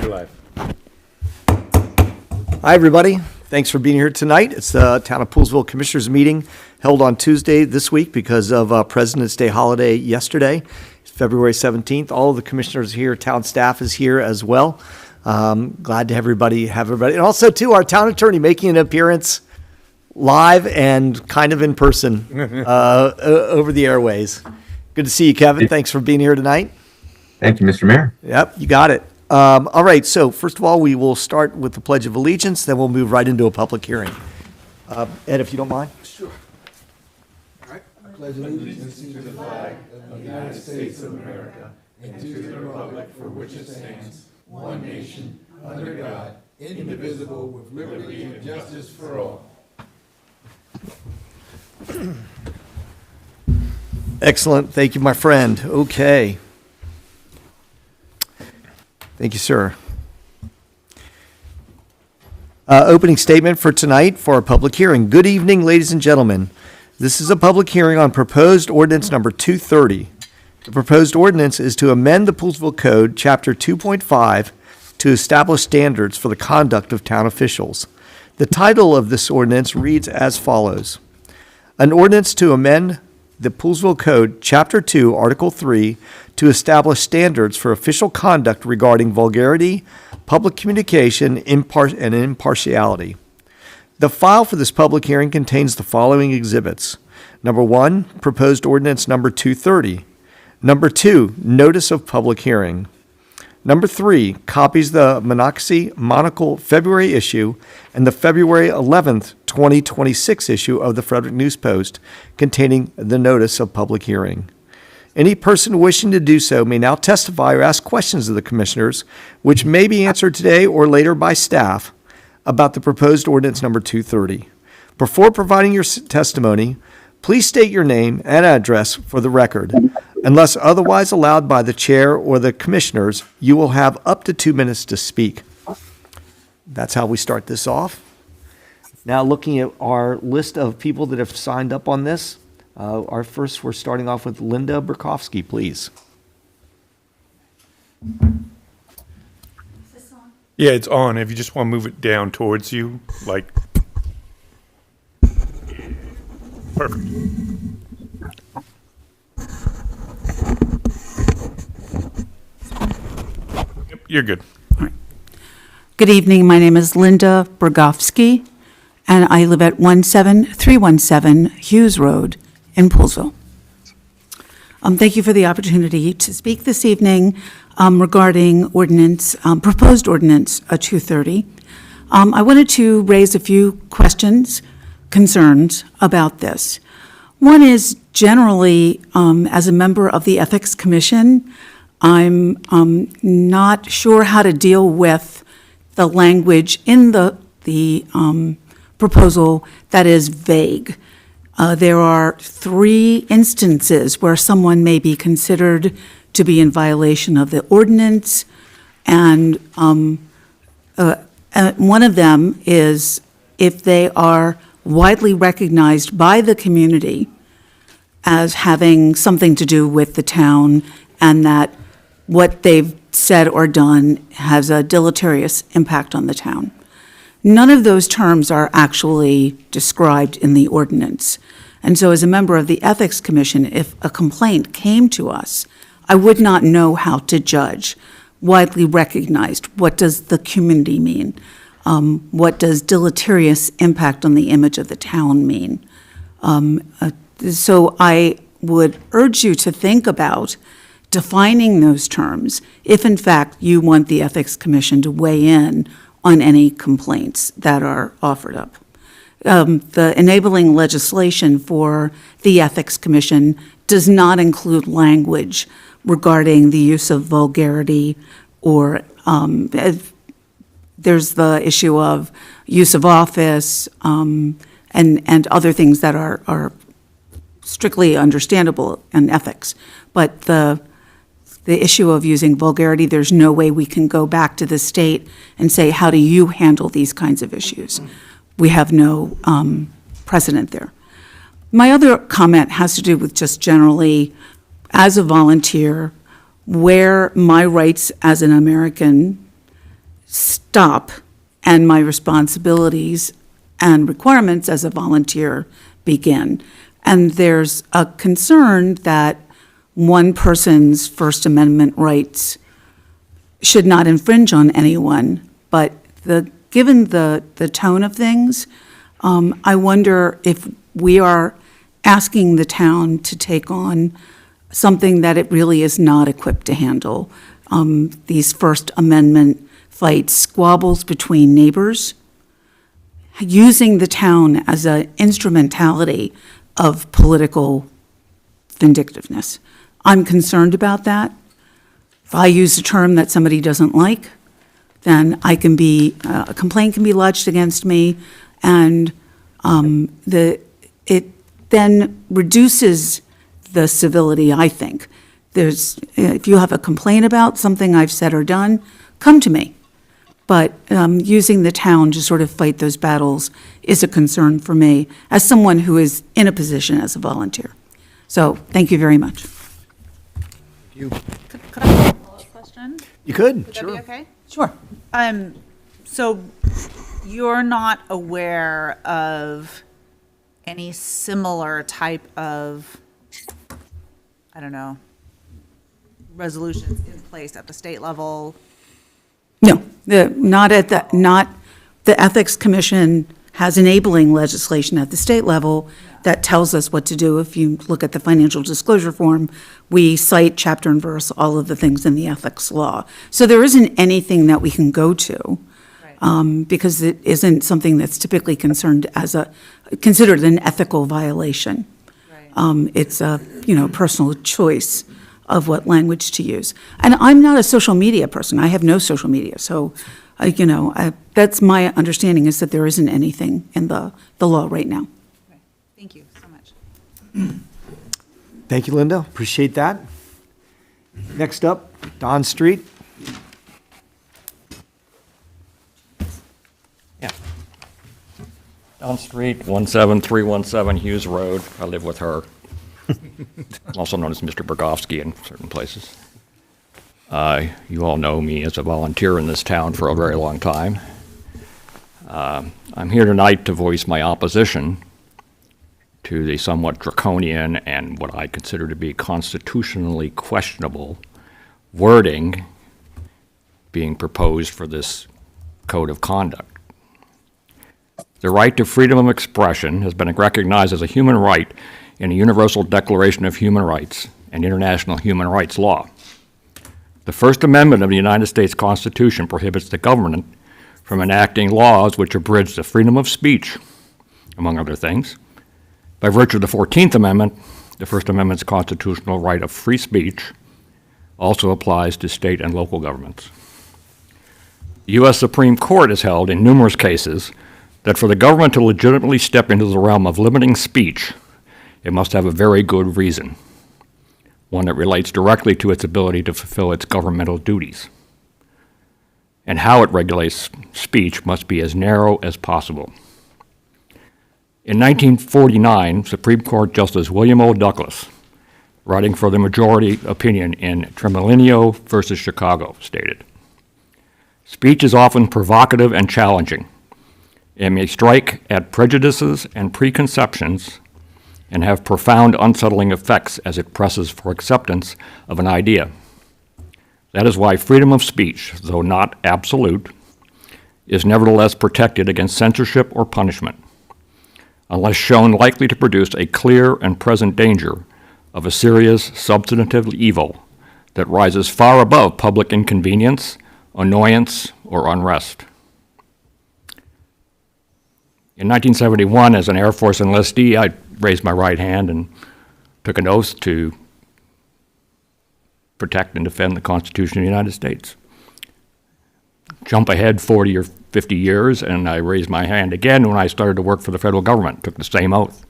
You're live. Hi, everybody. Thanks for being here tonight. It's the Town of Poolesville Commissioners Meeting held on Tuesday this week because of President's Day holiday yesterday, February 17th. All of the commissioners here, town staff is here as well. Glad to have everybody. And also, too, our town attorney making an appearance live and kind of in person over the airways. Good to see you, Kevin. Thanks for being here tonight. Thank you, Mr. Mayor. Yep, you got it. All right, so first of all, we will start with the Pledge of Allegiance, then we'll move right into a public hearing. Ed, if you don't mind. Sure. All right. I pledge allegiance to the flag of the United States of America and to the republic for which it stands, one nation, under God, indivisible, with liberty and justice for all. Excellent. Thank you, my friend. Okay. Thank you, sir. Opening statement for tonight for a public hearing. Good evening, ladies and gentlemen. This is a public hearing on proposed ordinance number 230. The proposed ordinance is to amend the Poolesville Code, Chapter 2.5, to establish standards for the conduct of town officials. The title of this ordinance reads as follows. An ordinance to amend the Poolesville Code, Chapter 2, Article 3, to establish standards for official conduct regarding vulgarity, public communication, and impartiality. The file for this public hearing contains the following exhibits. Number 1, proposed ordinance number 230. Number 2, notice of public hearing. Number 3, copies the Monocacy February issue and the February 11th, 2026 issue of the Frederick News Post containing the notice of public hearing. Any person wishing to do so may now testify or ask questions of the commissioners, which may be answered today or later by staff about the proposed ordinance number 230. Before providing your testimony, please state your name and address for the record. Unless otherwise allowed by the chair or the commissioners, you will have up to 2 minutes to speak. That's how we start this off. Now, looking at our list of people that have signed up on this, we're starting off with Linda Burkowski, please. Is this on? Yeah, it's on. If you just want to move it down towards you, like. Perfect. Yep, you're good. All right. Good evening. My name is Linda Burgofsky, and I live at 17317 Hughes Road in Poolesville. Thank you for the opportunity to speak this evening regarding proposed ordinance 230. I wanted to raise a few concerns about this. One is generally, as a member of the Ethics Commission, I'm not sure how to deal with the language in the proposal that is vague. There are 3 instances where someone may be considered to be in violation of the ordinance, and one of them is if they are widely recognized by the community as having something to do with the town, and that what they've said or done has a deleterious impact on the town. None of those terms are actually described in the ordinance. And so as a member of the Ethics Commission, if a complaint came to us, I would not know how to judge widely recognized. What does the community mean? What does deleterious impact on the image of the town mean? So I would urge you to think about defining those terms if, in fact, you want the Ethics Commission to weigh in on any complaints that are offered up. The enabling legislation for the Ethics Commission does not include language regarding the use of vulgarity or there's the issue of use of office and other things that are strictly understandable in ethics. But the issue of using vulgarity, there's no way we can go back to the state and say, how do you handle these kinds of issues? We have no precedent there. My other comment has to do with just generally, as a volunteer, where my rights as an American stop and my responsibilities and requirements as a volunteer begin. And there's a concern that one person's First Amendment rights should not infringe on anyone, but given the tone of things, I wonder if we are asking the town to take on something that it really is not equipped to handle. These First Amendment fights, squabbles between neighbors, using the town as an instrumentality of political vindictiveness. I'm concerned about that. If I use a term that somebody doesn't like, then a complaint can be lodged against me, and it then reduces the civility, I think. If you have a complaint about something I've said or done, come to me. But using the town to sort of fight those battles is a concern for me as someone who is in a position as a volunteer. So thank you very much. Could I ask a follow-up question? You could, Would sure. that be okay? Sure. So you're not aware of any similar type of, I don't know, resolutions in place at the state level? No, not the Ethics Commission has enabling legislation at the state level that tells us what to do. If you look at the financial disclosure form, we cite chapter and verse all of the things in the ethics law. So there isn't anything that we can go to because it isn't something that's typically considered an ethical violation. Right. It's a personal choice of what language to use. And I'm not a social media person. I have no social media. So, that's my understanding, is that there isn't anything in the law right now. Okay. Thank you so much. Thank you, Linda. Appreciate that. Next up, Don Street. Yeah. Down Street, 17317 Hughes Road. I live with her. Also known as Mr. Bergovsky in certain places. You all know me as a volunteer in this town for a very long time. I'm here tonight to voice my opposition to the somewhat draconian and what I consider to be constitutionally questionable wording being proposed for this code of conduct. The right to freedom of expression has been recognized as a human right in the Universal Declaration of Human Rights and international human rights law. The First Amendment of the United States Constitution prohibits the government from enacting laws which abridge the freedom of speech, among other things. By virtue of the 14th Amendment, the First Amendment's constitutional right of free speech also applies to state and local governments. The U.S. Supreme Court has held in numerous cases that for the government to legitimately step into the realm of limiting speech, it must have a very good reason, one that relates directly to its ability to fulfill its governmental duties. And how it regulates speech must be as narrow as possible. In 1949, Supreme Court Justice William O. Douglas, writing for the majority opinion in Tremolinio versus Chicago, stated, "Speech is often provocative and challenging. It may strike at prejudices and preconceptions and have profound unsettling effects as it presses for acceptance of an idea. That is why freedom of speech, though not absolute, is nevertheless protected against censorship or punishment, unless shown likely to produce a clear and present danger of a serious substantive evil that rises far above public inconvenience, annoyance, or unrest." In 1971, as an Air Force enlistee, I raised my right hand and took an oath to protect and defend the Constitution of the United States. Jump ahead 40 or 50 years, and I raised my hand again when I started to work for the federal government, took the same oath.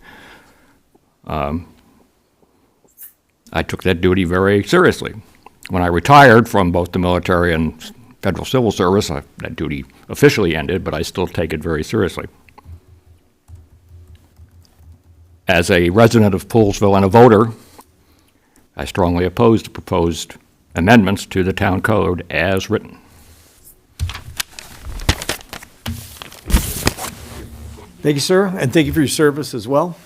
I took that duty very seriously. When I retired from both the military and federal civil service, that duty officially ended, but I still take it very seriously. As a resident of Poolesville and a voter, I strongly oppose the proposed amendments to the town code as written. Thank you, sir, and thank you for your service as well.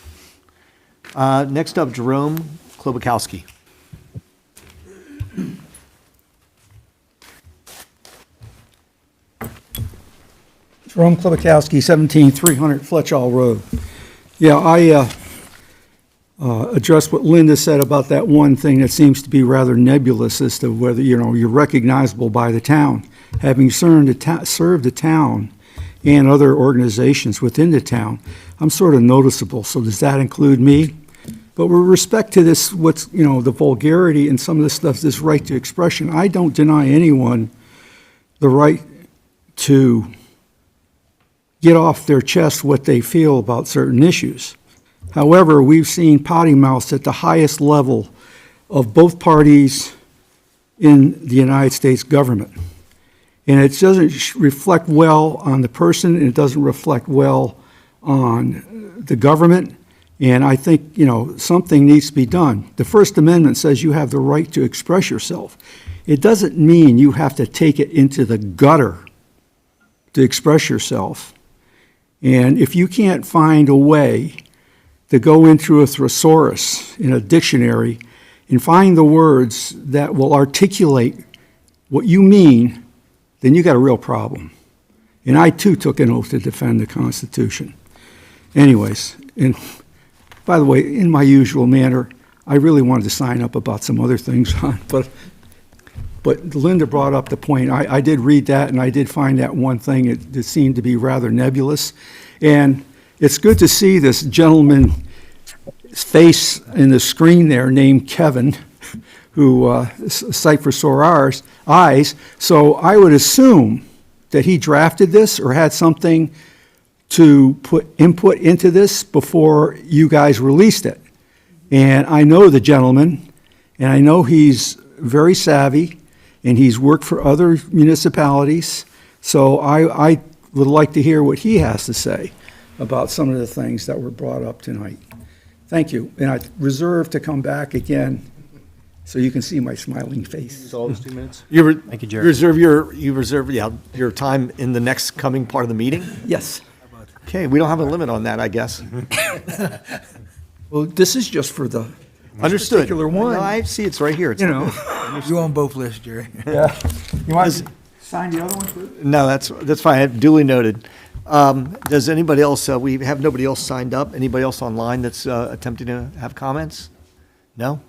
Next up, Jerome Klobakowski. Jerome Klobakowski, 17300 Fletchall Road. Yeah, I addressed what Linda said about that one thing that seems to be rather nebulous as to whether, you're recognizable by the town. Having served the town and other organizations within the town, I'm sort of noticeable. So does that include me? But with respect to this, the vulgarity and some of this stuff, this right to expression, I don't deny anyone the right to get off their chest what they feel about certain issues. However, we've seen potty mouths at the highest level of both parties in the United States government. And it doesn't reflect well on the person, and it doesn't reflect well on the government. And I think, something needs to be done. The First Amendment says you have the right to express yourself. It doesn't mean you have to take it into the gutter to express yourself. And if you can't find a way to go into a thesaurus in a dictionary and find the words that will articulate what you mean, then you got a real problem. And I too took an oath to defend the Constitution. Anyways, and by the way, in my usual manner, I really wanted to sign up about some other things, but Linda brought up the point. I did read that, and I did find that one thing that seemed to be rather nebulous. And it's good to see this gentleman's face in the screen there named Kevin, who sight for sore eyes. So I would assume that he drafted this or had something to put input into this before you guys released it. And I know the gentleman, and I know he's very savvy, and he's worked for other municipalities. So I would like to hear what he has to say about some of the things that were brought up tonight. Thank you. And I reserve to come back again so you can see my smiling face. All those 2 minutes? Thank you, Jerry. You reserve your time in the next coming part of the meeting? Yes. Okay, we don't have a limit on that, I guess. Well, this is just for the Understood. particular one. No, I see it's right here. It's- You on both lists, Jerry. Yeah. You want to sign the other one, please? No, that's fine. Duly noted. Does anybody else, we have nobody else signed up? Anybody else online that's attempting to have comments? No?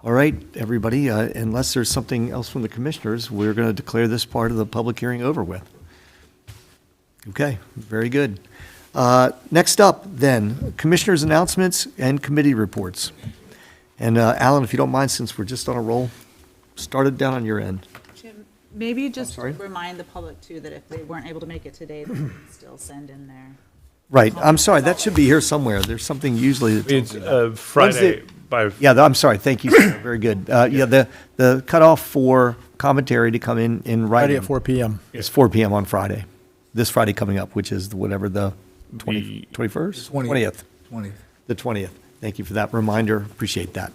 All right, everybody, unless there's something else from the commissioners, we're going to declare this part of the public hearing over with. Okay, very good. Next up, then, commissioners' announcements and committee reports. And Alan, if you don't mind, since we're just on a roll, start it down on your end. Jim, maybe just sorry? remind the public too that if they weren't able to make it today, they can still send in their. Right, I'm sorry, that should be here somewhere. There's something usually that tells It's me that. Friday Wednesday- by, Yeah, I'm sorry, thank you, sir. Very good. Yeah, the cutoff for commentary to come in Friday writing at 4 p.m. is 4 p.m. on Friday. This Friday coming up, which is whatever the 21st? 20th. 20th. The 20th. Thank you for that reminder. Appreciate that.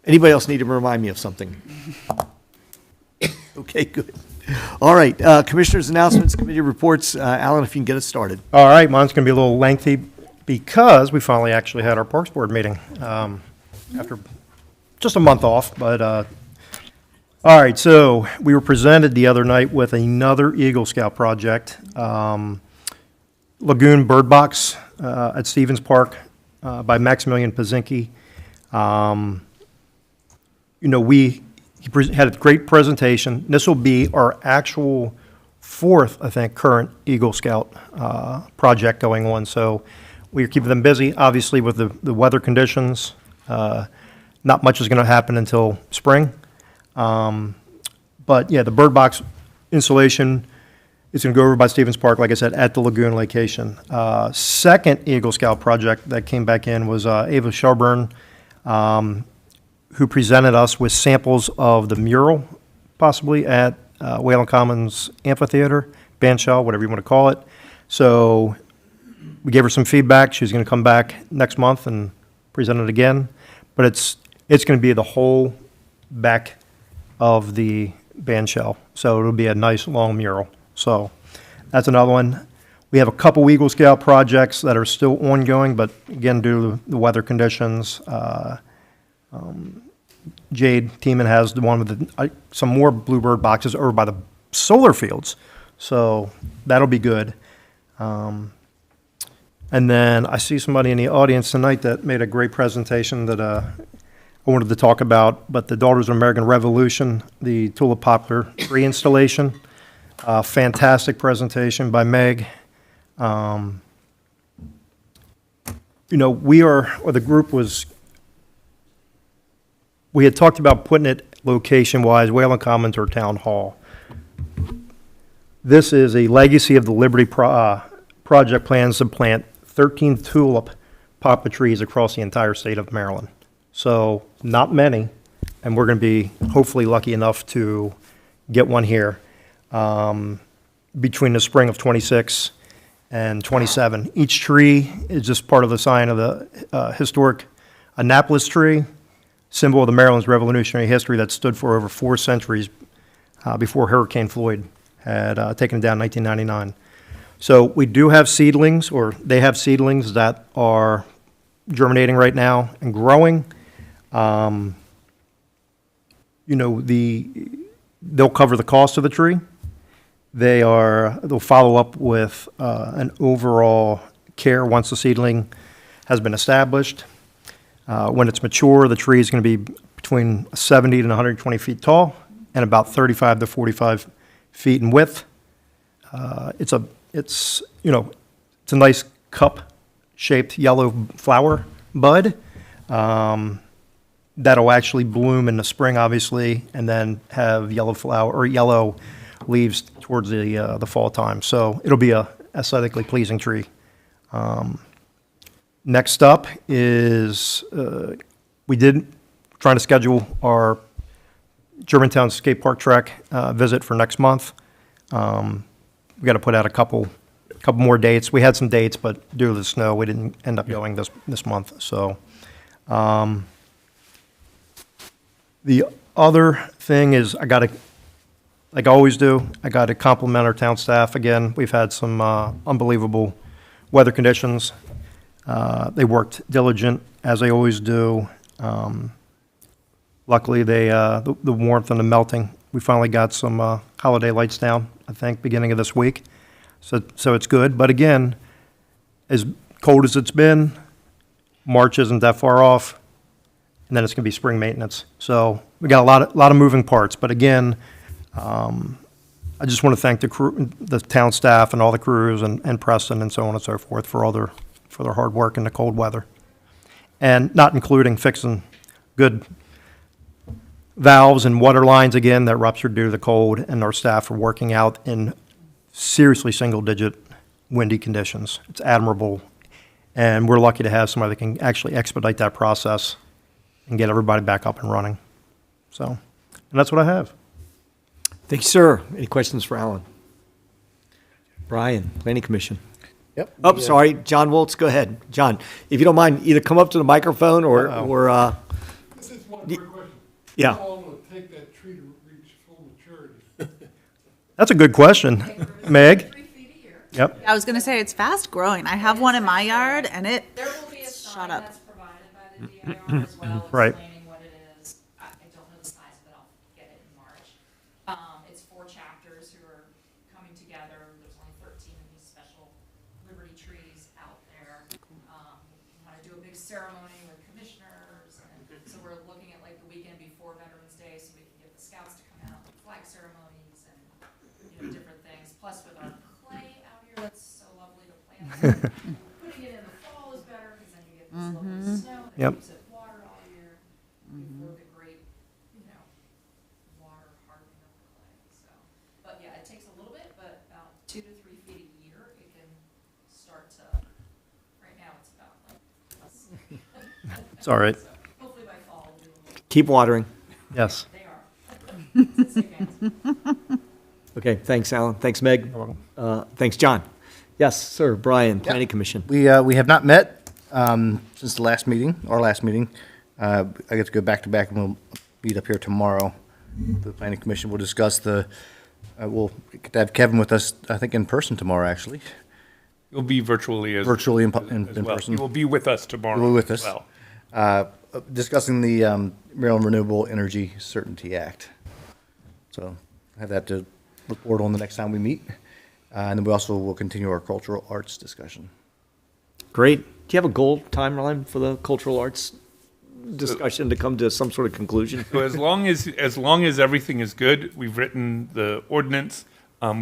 Anybody else need to remind me of something? Okay, good. All right, commissioners' announcements, committee reports. Alan, if you can get us started. All right, mine's going to be a little lengthy because we finally actually had our Parks Board meeting after just a month off. But all right, so we were presented the other night with another Eagle Scout project, Lagoon Bird Box at Stevens Park by Maximilian Pazinski. He had a great presentation. This will be our actual fourth, I think, current Eagle Scout project going on. So we're keeping them busy, obviously, with the weather conditions. Not much is going to happen until spring. But yeah, the bird box installation is going to go over by Stevens Park, like I said, at the Lagoon location. Second Eagle Scout project that came back in was Ava Shelburne, who presented us with samples of the mural, possibly at Whalen Commons Amphitheater, bandshell, whatever you want to call it. So we gave her some feedback. She's going to come back next month and present it again. But it's going to be the whole back of the bandshell. So it'll be a nice long mural. So that's another one. We have a couple Eagle Scout projects that are still ongoing, but again, due to the weather conditions, Jade Teeman has the one with some more Bluebird boxes over by the solar fields. So that'll be good. And then I see somebody in the audience tonight that made a great presentation that I wanted to talk about, but the Daughters of American Revolution, the tulip poplar tree installation, fantastic presentation by Meg. You know, the group was, we had talked about putting it location-wise, Wayland Commons or Town Hall. This is a legacy of the Liberty project plans to plant 13 tulip poplar trees across the entire state of Maryland. So not many, and we're going to be hopefully lucky enough to get one here between the spring of 26 and 27. Each tree is just part of the sign of the historic Annapolis tree, symbol of the Maryland's revolutionary history that stood for over 4 centuries before Hurricane Floyd had taken it down in 1999. So we do have seedlings, or they have seedlings that are germinating right now and growing. You know, they'll cover the cost of the tree. They'll follow up with an overall care once the seedling has been established. When it's mature, the tree is going to be between 70 and 120 feet tall and about 35 to 45 feet in width. It's a nice cup-shaped yellow flower bud that'll actually bloom in the spring, obviously, and then have yellow leaves towards the fall time. So it'll be a aesthetically pleasing tree. Next up is trying to schedule our Germantown Skate Park Trek visit for next month. We got to put out a couple more dates. We had some dates, but due to the snow, we didn't end up going this month. So, the other thing is like I always do, I got to compliment our town staff again. We've had some unbelievable weather conditions. They worked diligent as they always do. Luckily, the warmth and the melting, we finally got some holiday lights down, I think, beginning of this week. So it's good. But again, as cold as it's been, March isn't that far off, and then it's going to be spring maintenance. So we got a lot of moving parts. But again, I just want to thank the town staff and all the crews and Preston and so on and so forth for their hard work in the cold weather, and not including fixing good valves and water lines again that ruptured due to the cold, and our staff are working out in seriously single-digit windy conditions. It's admirable, and we're lucky to have somebody that can actually expedite that process and get everybody back up and running. So, and that's what I have. Thank you, sir. Any questions for Alan? Brian, Planning Commission. Yep. Oh, sorry, John Woltz, go ahead. John, if you don't mind, either come up to the microphone or This is one quick question. Yeah. How long will it take that tree to reach full maturity? That's a good question, Meg. Yep. I was gonna say, it's fast growing. I have one in my yard and it, There will be a Shut sign up. that's provided by the DIR as well, Right. explaining what it is. I don't know the size, but I'll get it in March. It's 4 chapters who are coming together. There's only 13 of these special Liberty trees out there. Want to do a big ceremony with commissioners, and so we're looking at like the weekend before Veterans Day, so we can get the scouts to come out, with flag ceremonies and, different things. Plus with our clay out here, that's so lovely to plant. Putting it in the fall is better, because then you get this lovely snow that Yep. keeps it water all year before the great, water hardening of the clay. So, but yeah, it takes a little bit, but about 2 to 3 feet a year, it can start to. Right now, it's about like. It's all right. So hopefully by fall we'll do a little. keep watering. Yes. They are. It's a safe answer. Okay, thanks, Alan. Thanks, Meg. Thanks, John. Yes, sir, Brian, Planning Commission. We have not met since the last meeting, our last meeting. I get to go back to back, and we'll meet up here tomorrow. The Planning Commission will discuss we'll get to have Kevin with us, I think, in person tomorrow, actually. You'll be virtually as virtually in as well. person. You will be with us tomorrow. You will be with as us. well. Discussing the Maryland Renewable Energy Certainty Act. So have that to look forward on the next time we meet. And then we also will continue our cultural arts discussion. Great. Do you have a goal timeline for the cultural arts discussion to come to some sort of conclusion? So as long as everything is good, we've written the ordinance,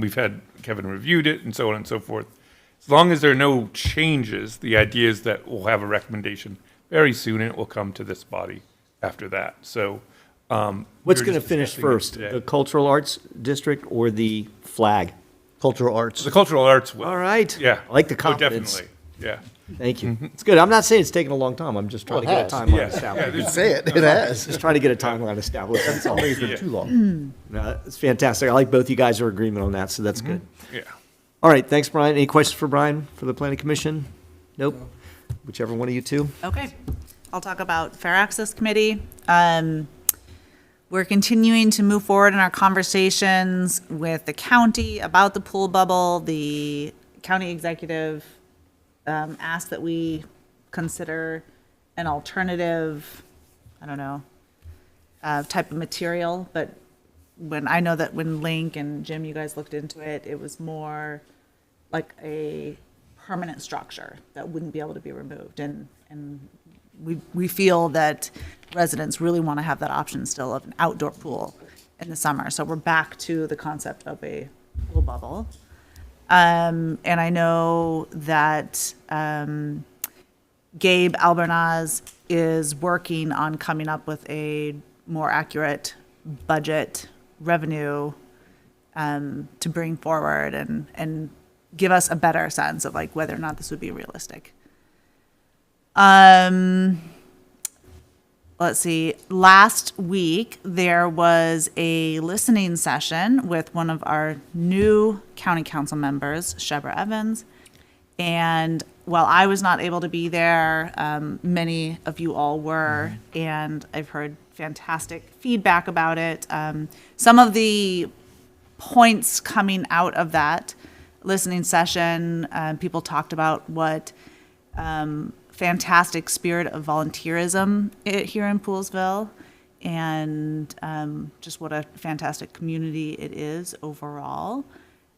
we've had Kevin reviewed it, and so on and so forth. As long as there are no changes, the idea is that we'll have a recommendation very soon, and it will come to this body after that. So, What's we were going to just finish discussing it first, today. the cultural arts district or the flag? Cultural arts. The cultural arts will. All right. Yeah. I like the Oh, confidence. definitely. Yeah. Thank you. It's good. I'm not saying it's taking a long time. I'm just trying to get a timeline Yeah. established. Say it. It has. Just trying to get a timeline established. That's all. It's been too long. No, it's fantastic. I like both you guys are in agreement on that, so that's good. Yeah. All right, thanks, Brian. Any questions for Brian for the planning commission? Nope. Whichever one of you two. Okay, I'll talk about Fair Access Committee. We're continuing to move forward in our conversations with the county about the pool bubble. The county executive asked that we consider an alternative, I don't know, type of material, but I know that when Link and Jim, you guys looked into it, it was more like a permanent structure that wouldn't be able to be removed. And we feel that residents really want to have that option still of an outdoor pool in the summer. So we're back to the concept of a pool bubble. And I know that Gabe Albernaz is working on coming up with a more accurate budget revenue to bring forward and give us a better sense of like whether or not this would be realistic. Let's see, last week there was a listening session with one of our new county council members, Shebra Evans. And while I was not able to be there, many of you all were, and I've heard fantastic feedback about it. Some of the points coming out of that listening session, people talked about what fantastic spirit of volunteerism here in Poolesville, and just what a fantastic community it is overall.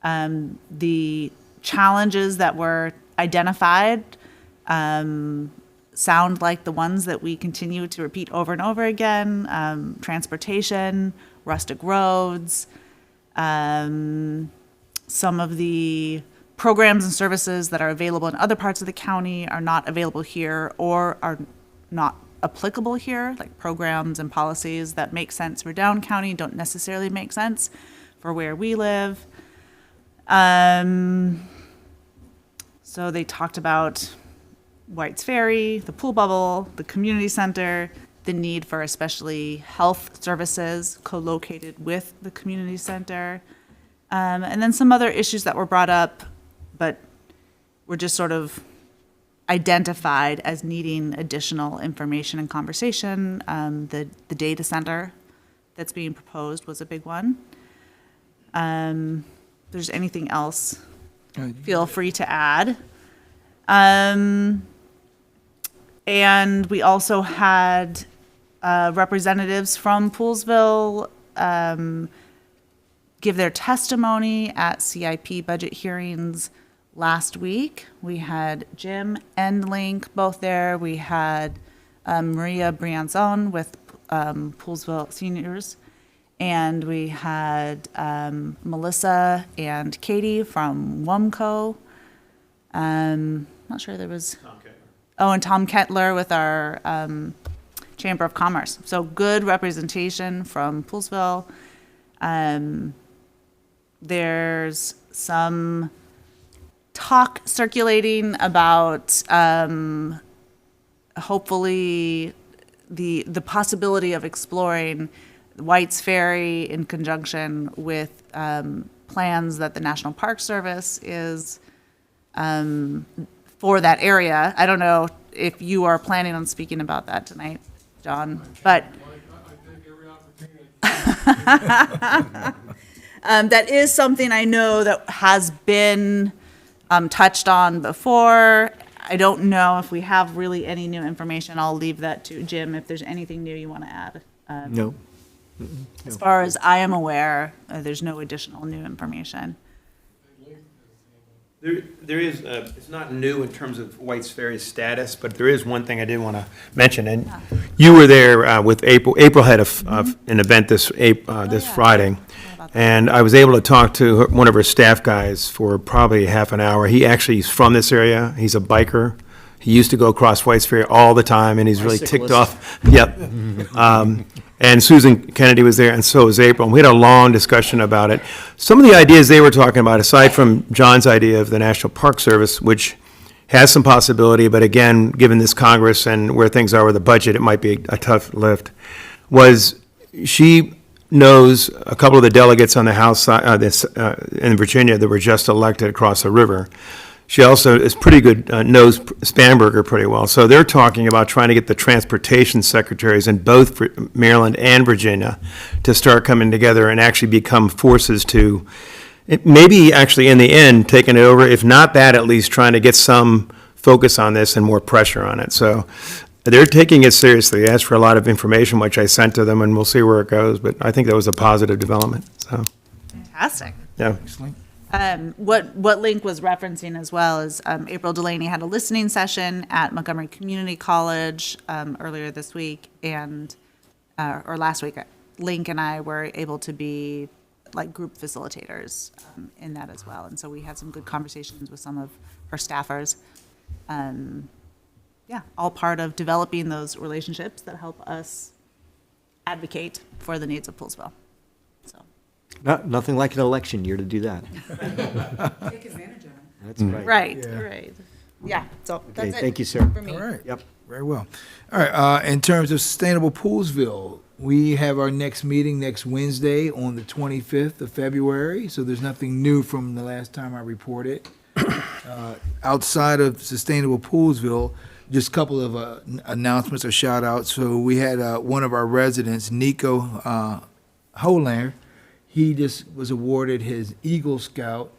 The challenges that were identified sound like the ones that we continue to repeat over and over again: transportation, rustic roads, some of the programs and services that are available in other parts of the county are not available here or are not applicable here, like programs and policies that make sense for Down County don't necessarily make sense for where we live. So they talked about White's Ferry, the pool bubble, the community center, the need for especially health services co-located with the community center, and then some other issues that were brought up but were just sort of identified as needing additional information and conversation. The data center that's being proposed was a big one. If there's anything else, feel free to add. And we also had representatives from Poolesville give their testimony at CIP budget hearings last week. We had Jim and Link both there. We had Maria Brianzon with Poolesville Seniors. And we had Melissa and Katie from WUMCO. Not sure there was. Tom Kettler. Oh, and Tom Kettler with our Chamber of Commerce. So good representation from Poolesville. There's some talk circulating about hopefully the possibility of exploring White's Ferry in conjunction with plans that the National Park Service is for that area. I don't know if you are planning on speaking about that tonight, John, but I take every opportunity. that is something I know that has been touched on before. I don't know if we have really any new information. I'll leave that to Jim if there's anything new you want to add. No. As far as I am aware, there's no additional new information. There is, it's not new in terms of White's Ferry's status, but there is one thing I did want to mention, and you were there with April. April had an event this Friday, and I was able to talk to one of her staff guys for probably half an hour. He actually is from this area. He's a biker. He used to go across White's Ferry all the time, and he's really ticked off. Yep. And Susan Kennedy was there, and so was April. And we had a long discussion about it. Some of the ideas they were talking about, aside from John's idea of the National Park Service, which has some possibility, but again, given this Congress and where things are with the budget, it might be a tough lift, was she knows a couple of the delegates on the House side, in Virginia that were just elected across the river. She also is pretty good, knows Spanberger pretty well. So they're talking about trying to get the transportation secretaries in both Maryland and Virginia to start coming together and actually become forces to, maybe actually in the end, taking it over. If not that, at least trying to get some focus on this and more pressure on it. So they're taking it seriously. They asked for a lot of information, which I sent to them, and we'll see where it goes. But I think that was a positive development. So, Fantastic. yeah. What Link was referencing as well is April Delaney had a listening session at Montgomery Community College earlier this week, and or last week. Link and I were able to be like group facilitators in that as well, and so we had some good conversations with some of her staffers. Yeah, all part of developing those relationships that help us advocate for the needs of Poolesville. So. Nothing like an election year to do that. Take advantage of it. That's right. Right, Yeah. right. Yeah, so Okay, that's it. thank you, sir. For me. All right. Yep. Very well. All right, in terms of Sustainable Poolesville, we have our next meeting next Wednesday on the 25th of February, so there's nothing new from the last time I reported. Outside of Sustainable Poolesville, just a couple of announcements or shout outs. So we had one of our residents, Nico Holander. He just was awarded his Eagle Scout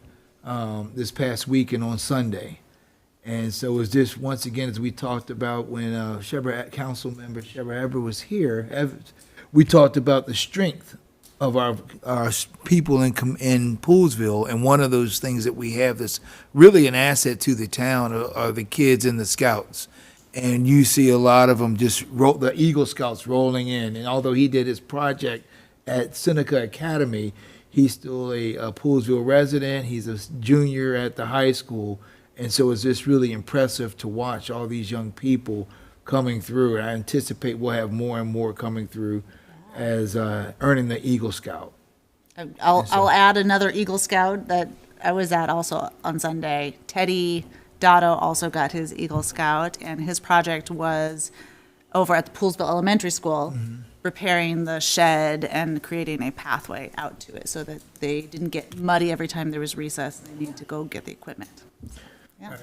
this past weekend on Sunday. And so it was just, once again, as we talked about when Council Member Shebra Ever was here, we talked about the strength of our people in Poolesville. And one of those things that we have that's really an asset to the town are the kids and the Scouts. And you see a lot of them just the Eagle Scouts rolling in. And although he did his project at Seneca Academy, he's still a Poolesville resident. He's a junior at the high school. And so it's just really impressive to watch all these young people coming through. And I anticipate we'll have more and more coming through as earning the Eagle Scout. I'll add another Eagle Scout that I was at also on Sunday. Teddy Dotto also got his Eagle Scout, and his project was over at the Poolesville Elementary School, repairing the shed and creating a pathway out to it so that they didn't get muddy every time there was recess. They needed to go get the equipment. Yeah.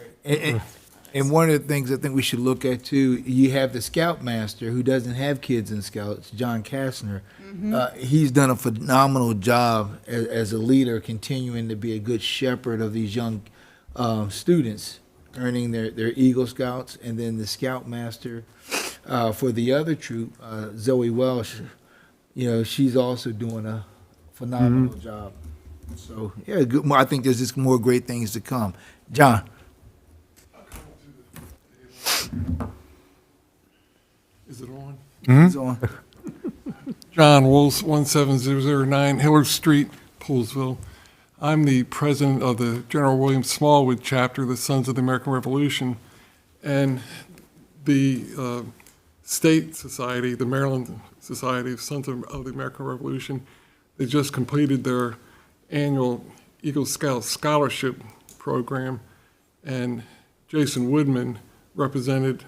And one of the things I think we should look at too, you have the Scoutmaster who doesn't have kids in Scouts, John Kastner. He's done a phenomenal job as a leader, continuing to be a good shepherd of these young students, earning their Eagle Scouts. And then the Scoutmaster for the other troop, Zoe Welsh, she's also doing a phenomenal job. So, yeah, good. I think there's just more great things to come. John. Is it on? It's on. John Wolf, 17009 Hillard Street, Poolesville. I'm the president of the General William Smallwood chapter, the Sons of the American Revolution, and the state society, the Maryland Society of Sons of the American Revolution, they just completed their annual Eagle Scout Scholarship Program, and Jason Woodman represented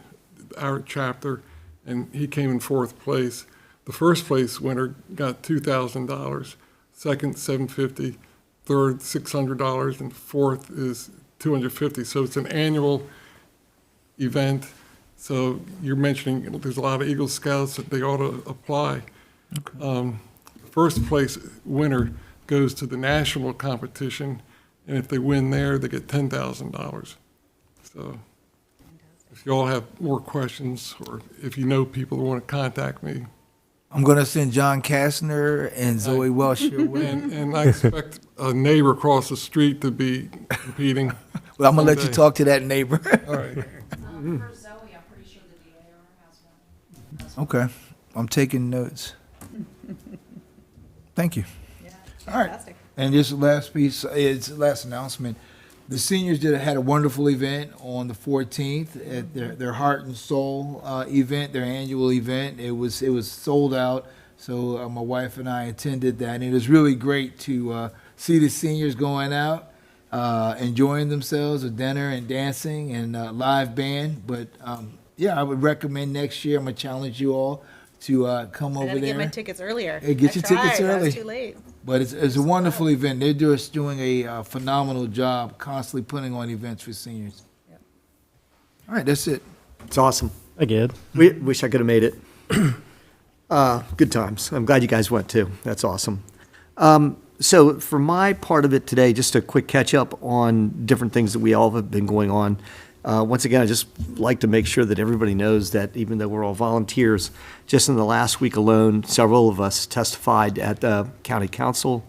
our chapter, and he came in fourth place. The first place winner got $2,000, second $750, third $600, and fourth is $250. So it's an annual event. So you're mentioning there's a lot of Eagle Scouts that they ought to apply. Okay. First place winner goes to the national competition, And if they win there, they get $10,000. So if you all have more questions, or if you know people who want to contact me, I'm going to send John Kastner and Zoe Welsh your way. and I expect a neighbor across the street to be competing. Well, I'm going to let you someday. talk to that neighbor. All right. For Zoe, I'm pretty sure the DAR has one. Okay, I'm taking notes. Thank you. All right. And this last piece, it's the last announcement. The seniors had a wonderful event on the 14th at their Heart and Soul event, their annual event. It was sold out, so my wife and I attended that. And it was really great to see the seniors going out, enjoying themselves with dinner and dancing and live band. But yeah, I would recommend next year. I'm gonna challenge you all to come over I gotta there. get my tickets earlier. Hey, get I your tickets tried, I early. was too late. But it's a wonderful event. They're just doing a phenomenal job constantly putting on events for seniors. All right, that's it. It's awesome. I did. We wish I could have made it. Good times. I'm glad you guys went too. That's awesome. So for my part of it today, just a quick catch up on different things that we all have been going on. Once again, I just like to make sure that everybody knows that even though we're all volunteers, just in the last week alone, several of us testified at the county council.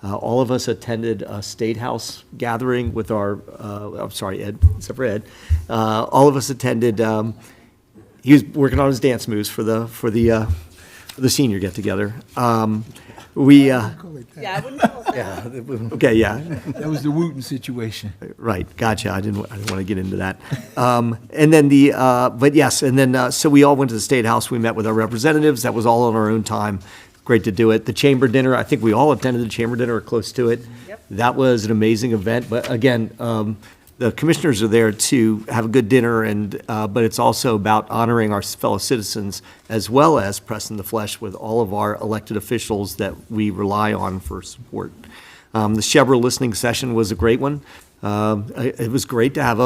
All of us attended a State House gathering with our, I'm sorry, Ed, except for Ed. All of us attended, he was working on his dance moves for the senior get-together. Yeah, I wouldn't call it that. Okay, yeah. That was the Wooten situation. Right, gotcha. I didn't want to get into that. And then but yes, and then, so we all went to the State House. We met with our representatives. That was all on our own time. Great to do it. The chamber dinner, I think we all attended the chamber dinner or close to it. Yep. That was an amazing event. But again, the commissioners are there to have a good dinner, but it's also about honoring our fellow citizens as well as pressing the flesh with all of our elected officials that we rely on for support. The Chevrolet listening session was a great one. It was great to have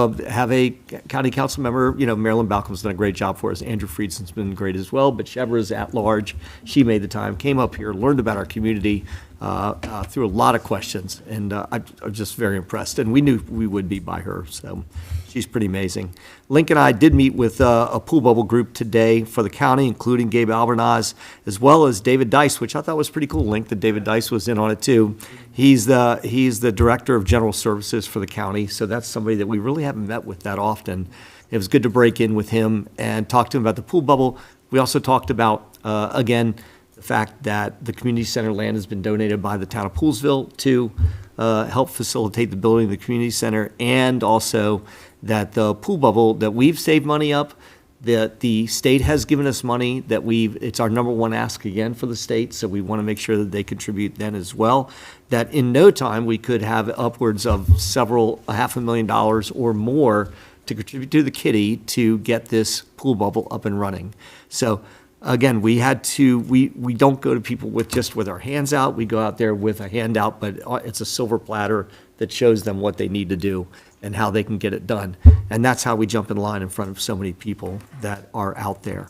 a county council member. You know, Marilyn Balcom's done a great job for us. Andrew Friedson's been great as well, but Chevrolet's at large. She made the time, came up here, learned about our community, through a lot of questions, and I'm just very impressed. And we knew we would be by her, so she's pretty amazing. Link and I did meet with a pool bubble group today for the county, including Gabe Albernaz, as well as David Dice, which I thought was pretty cool, Link, that David Dice was in on it too. He's the Director of General Services for the county, so that's somebody that we really haven't met with that often. It was good to break in with him and talk to him about the pool bubble. We also talked about, again, the fact that the community center land has been donated by the town of Poolesville to help facilitate the building of the community center, and also that the pool bubble, that we've saved money up, that the state has given us money, that it's our number one ask again for the state, so we want to make sure that they contribute then as well, that in no time we could have upwards of $500,000 or more to contribute to the kitty to get this pool bubble up and running. So again, we don't go to people with our hands out. We go out there with a handout, but it's a silver platter that shows them what they need to do and how they can get it done. And that's how we jump in line in front of so many people that are out there.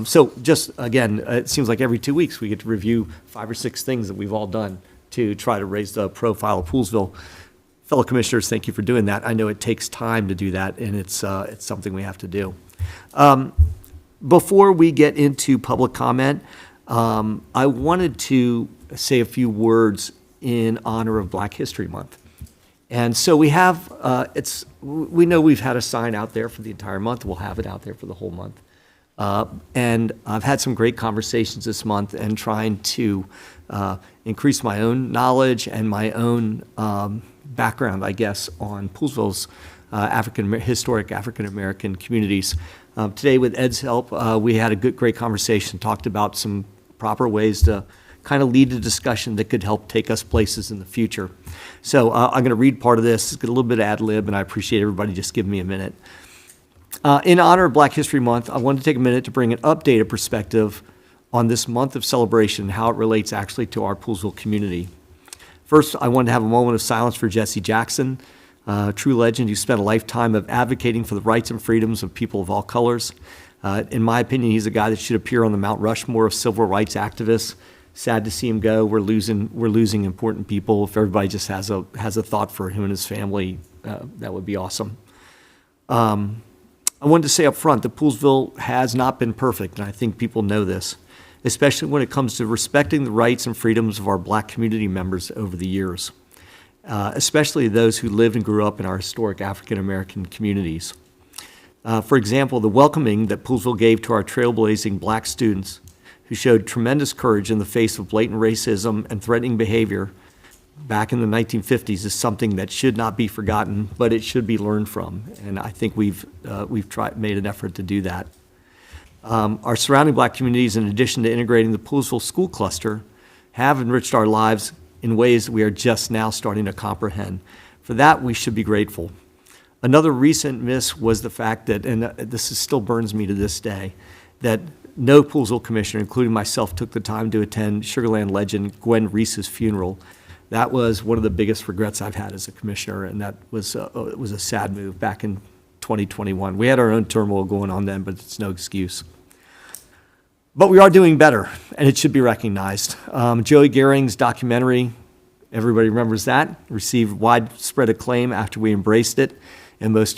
So just, again, it seems like every 2 weeks we get to review 5 or 6 things that we've all done to try to raise the profile of Poolesville. Fellow commissioners, thank you for doing that. I know it takes time to do that, and it's something we have to do. Before we get into public comment, I wanted to say a few words in honor of Black History Month. And so we have, we know we've had a sign out there for the entire month. We'll have it out there for the whole month. And I've had some great conversations this month and trying to increase my own knowledge and my own background, I guess, on Poolesville's historic African-American communities. Today, with Ed's help, we had a great conversation, talked about some proper ways to kind of lead a discussion that could help take us places in the future. So I'm going to read part of this. It's got a little bit of ad lib, and I appreciate everybody just giving me a minute. In honor of Black History Month, I wanted to take a minute to bring an updated perspective on this month of celebration and how it relates actually to our Poolesville community. First, I wanted to have a moment of silence for Jesse Jackson, a true legend who spent a lifetime of advocating for the rights and freedoms of people of all colors. In my opinion, he's a guy that should appear on the Mount Rushmore of civil rights activists, Sad to see him go. We're losing important people. If everybody just has a thought for him and his family, that would be awesome. I wanted to say up front that Poolesville has not been perfect, and I think people know this, especially when it comes to respecting the rights and freedoms of our Black community members over the years, especially those who lived and grew up in our historic African-American communities. For example, the welcoming that Poolesville gave to our trailblazing Black students who showed tremendous courage in the face of blatant racism and threatening behavior back in the 1950s is something that should not be forgotten, but it should be learned from. And I think we've made an effort to do that. Our surrounding Black communities, in addition to integrating the Poolesville school cluster, have enriched our lives in ways that we are just now starting to comprehend. For that, we should be grateful. Another recent miss was the fact that, and still burns me to this day, that no Poolesville commissioner, including myself, took the time to attend Sugarland legend Gwen Reese's funeral. That was one of the biggest regrets I've had as a commissioner, and that was it was a sad move back in 2021. We had our own turmoil going on then, but it's no excuse. But we are doing better, and it should be recognized. Joey Gehring's documentary, everybody remembers that, received widespread acclaim after we embraced it, and most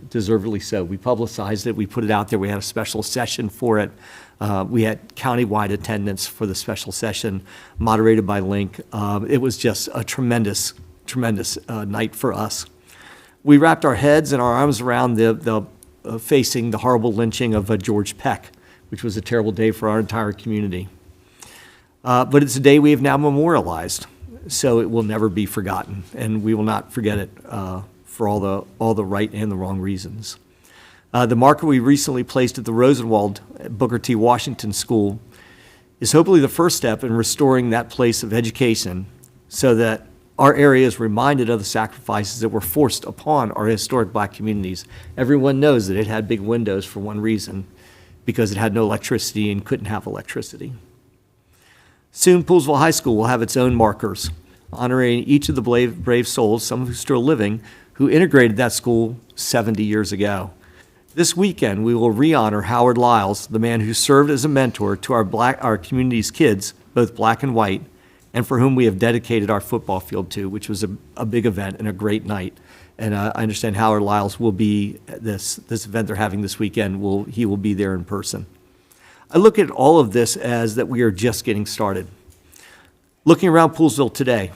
deservedly so. We publicized it, we put it out there, we had a special session for it. We had countywide attendance for the special session, moderated by Link. It was just a tremendous night for us. We wrapped our heads and our arms around facing the horrible lynching of George Peck, which was a terrible day for our entire community. But it's a day we have now memorialized, so it will never be forgotten, and we will not forget it for all the right and the wrong reasons. The marker we recently placed at the Rosenwald Booker T. Washington School is hopefully the first step in restoring that place of education so that our area is reminded of the sacrifices that were forced upon our historic Black communities. Everyone knows that it had big windows for one reason, because it had no electricity and couldn't have electricity. Soon, Poolesville High School will have its own markers, honoring each of the brave souls, some of who are still living, who integrated that school 70 years ago. This weekend, we will re-honor Howard Lyles, the man who served as a mentor to our community's kids, both Black and white, and for whom we have dedicated our football field to, which was a big event and a great night. And I understand Howard Lyles will be, this event they're having this weekend, he will be there in person. I look at all of this as that we are just getting started. Looking around Poolesville today,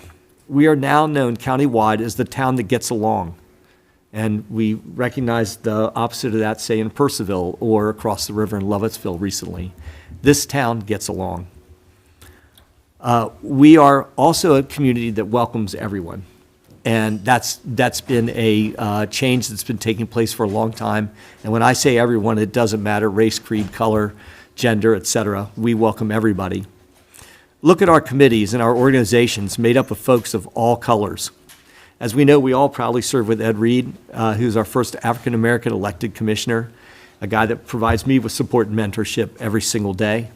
we are now known countywide as the town that gets along. And we recognize the opposite of that, say, in Poolesville or across the river in Lovettsville recently. This town gets along. We are also a community that welcomes everyone. And that's been a change that's been taking place for a long time. And when I say everyone, it doesn't matter race, creed, color, gender, et cetera. We welcome everybody. Look at our committees and our organizations made up of folks of all colors. As we know, we all proudly serve with Ed Reed, who's our first African-American elected commissioner, a guy that provides me with support and mentorship every single day.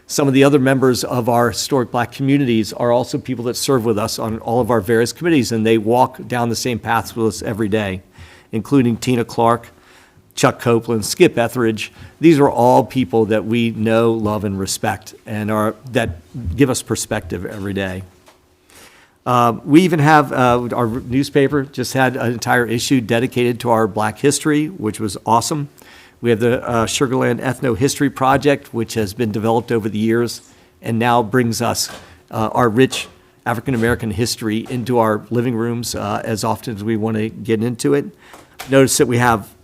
Some of the other members of our historic Black communities are also people that serve with us on all of our various committees, and they walk down the same paths with us every day, including Tina Clark, Chuck Copeland, Skip Etheridge. These are all people that we know, love, and respect, and that give us perspective every day. We even have our newspaper just had an entire issue dedicated to our Black history, which was awesome. We have the Sugarland Ethno-History Project, which has been developed over the years and now brings us our rich African-American history into our living rooms as often as we want to get into it. Notice that we have,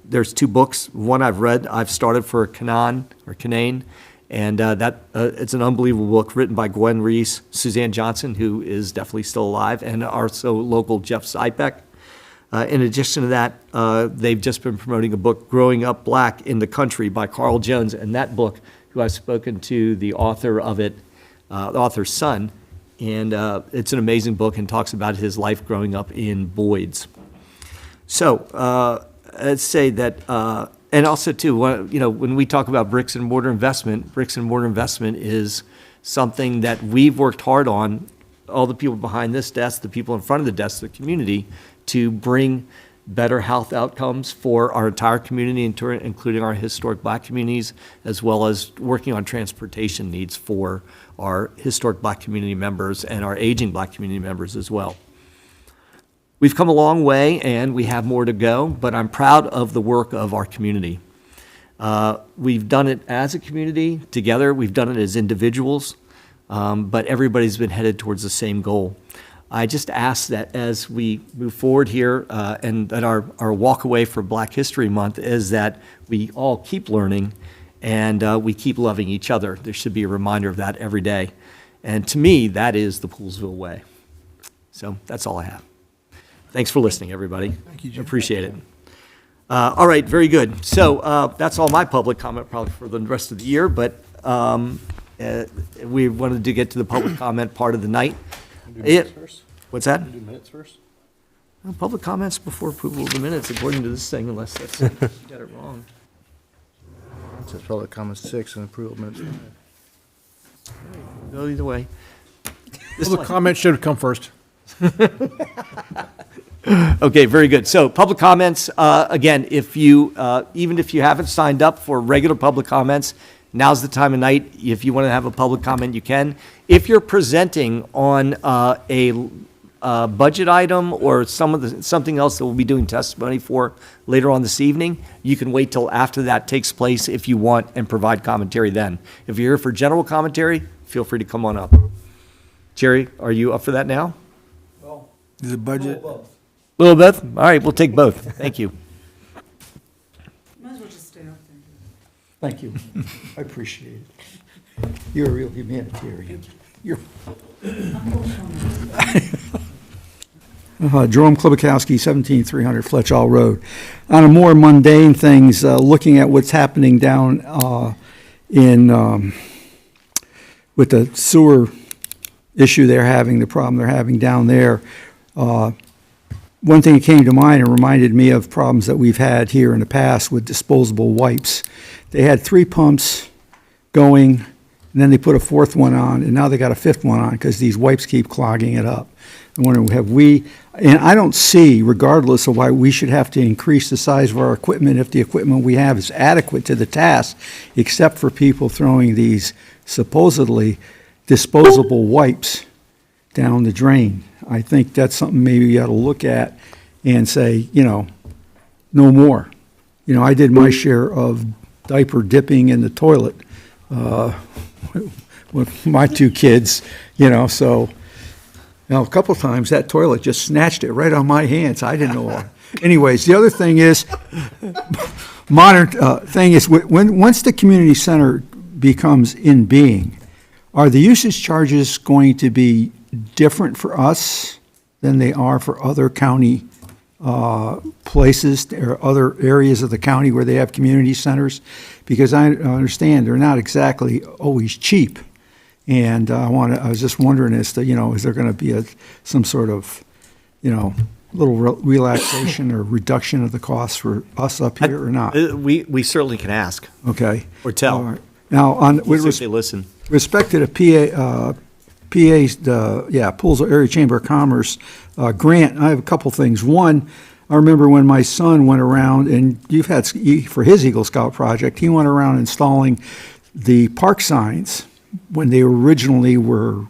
there's 2 books. One I've read, I've started for Canaan, and it's an unbelievable book written by Gwen Reese, Suzanne Johnson, who is definitely still alive, and also local Jeff Zipek. In addition to that, they've just been promoting a book, Growing Up Black in the Country by Carl Jones, and that book, who I've spoken to the author of it, the author's son, and it's an amazing book and talks about his life growing up in Boyd's. So I'd say that, and also too, when we talk about bricks and mortar investment is something that we've worked hard on, all the people behind this desk, the people in front of the desk, the community, to bring better health outcomes for our entire community, including our historic Black communities, as well as working on transportation needs for our historic Black community members and our aging Black community members as well. We've come a long way, and we have more to go, but I'm proud of the work of our community. We've done it as a community together. We've done it as individuals, but everybody's been headed towards the same goal. I just ask that as we move forward here, and that our walk away for Black History Month is that we all keep learning and we keep loving each other. There should be a reminder of that every day. And to me, that is the Poolesville way. So that's all I have. Thanks for listening, everybody. Thank you, Jim. Appreciate it. All right, very good. So that's all my public comment probably for the rest of the year, but we wanted to get to the public comment part of the night. What's that? Do minutes first? Well, public comments before approval of the minutes, according to this thing, unless that's, you got it wrong. It says public comments 6 and approval minutes 5. Go either way. Public comment should have come first. Okay, very good. So public comments, again, if you, even if you haven't signed up for regular public comments, now's the time of night. If you want to have a public comment, you can. If you're presenting on a budget item or something else that we'll be doing testimony for later on this evening, you can wait till after that takes place if you want and provide commentary then. If you're here for general commentary, feel free to come on up. Jerry, are you up for that now? Is it budget? A little bit? All right, we'll take both. Thank you. Might as well just stay up there. Thank you. I appreciate it. You're a real humanitarian. You're. Jerome Klobakowski, 17300 Fletchall Road. On a more mundane things, looking at what's happening down with the sewer issue they're having, the problem they're having down there. One thing that came to mind and reminded me of problems that we've had here in the past with disposable wipes. They had 3 pumps going, and then they put a 4th one on, and now they got a 5th one on because these wipes keep clogging it up. I'm wondering, and I don't see, regardless of why we should have to increase the size of our equipment if the equipment we have is adequate to the task, except for people throwing these supposedly disposable wipes down the drain. I think that's something maybe you ought to look at and say, no more. I did my share of diaper dipping in the toilet with my 2 kids, so a couple times that toilet just snatched it right on my hands. I didn't know. Anyways, the other thing is, once the community center becomes in being, are the usage charges going to be different for us than they are for other county places or other areas of the county where they have community centers? Because I understand they're not exactly always cheap. And I was just wondering as to, is there going to be some sort of, little relaxation or reduction of the cost for us up here or not? We certainly can ask. Okay. Or tell. All right. Now, We'll see if they listen. respect to the Poolesville Area Chamber of Commerce grant, I have a couple things. One, I remember when my son went around, and for his Eagle Scout project, he went around installing the park signs when they originally were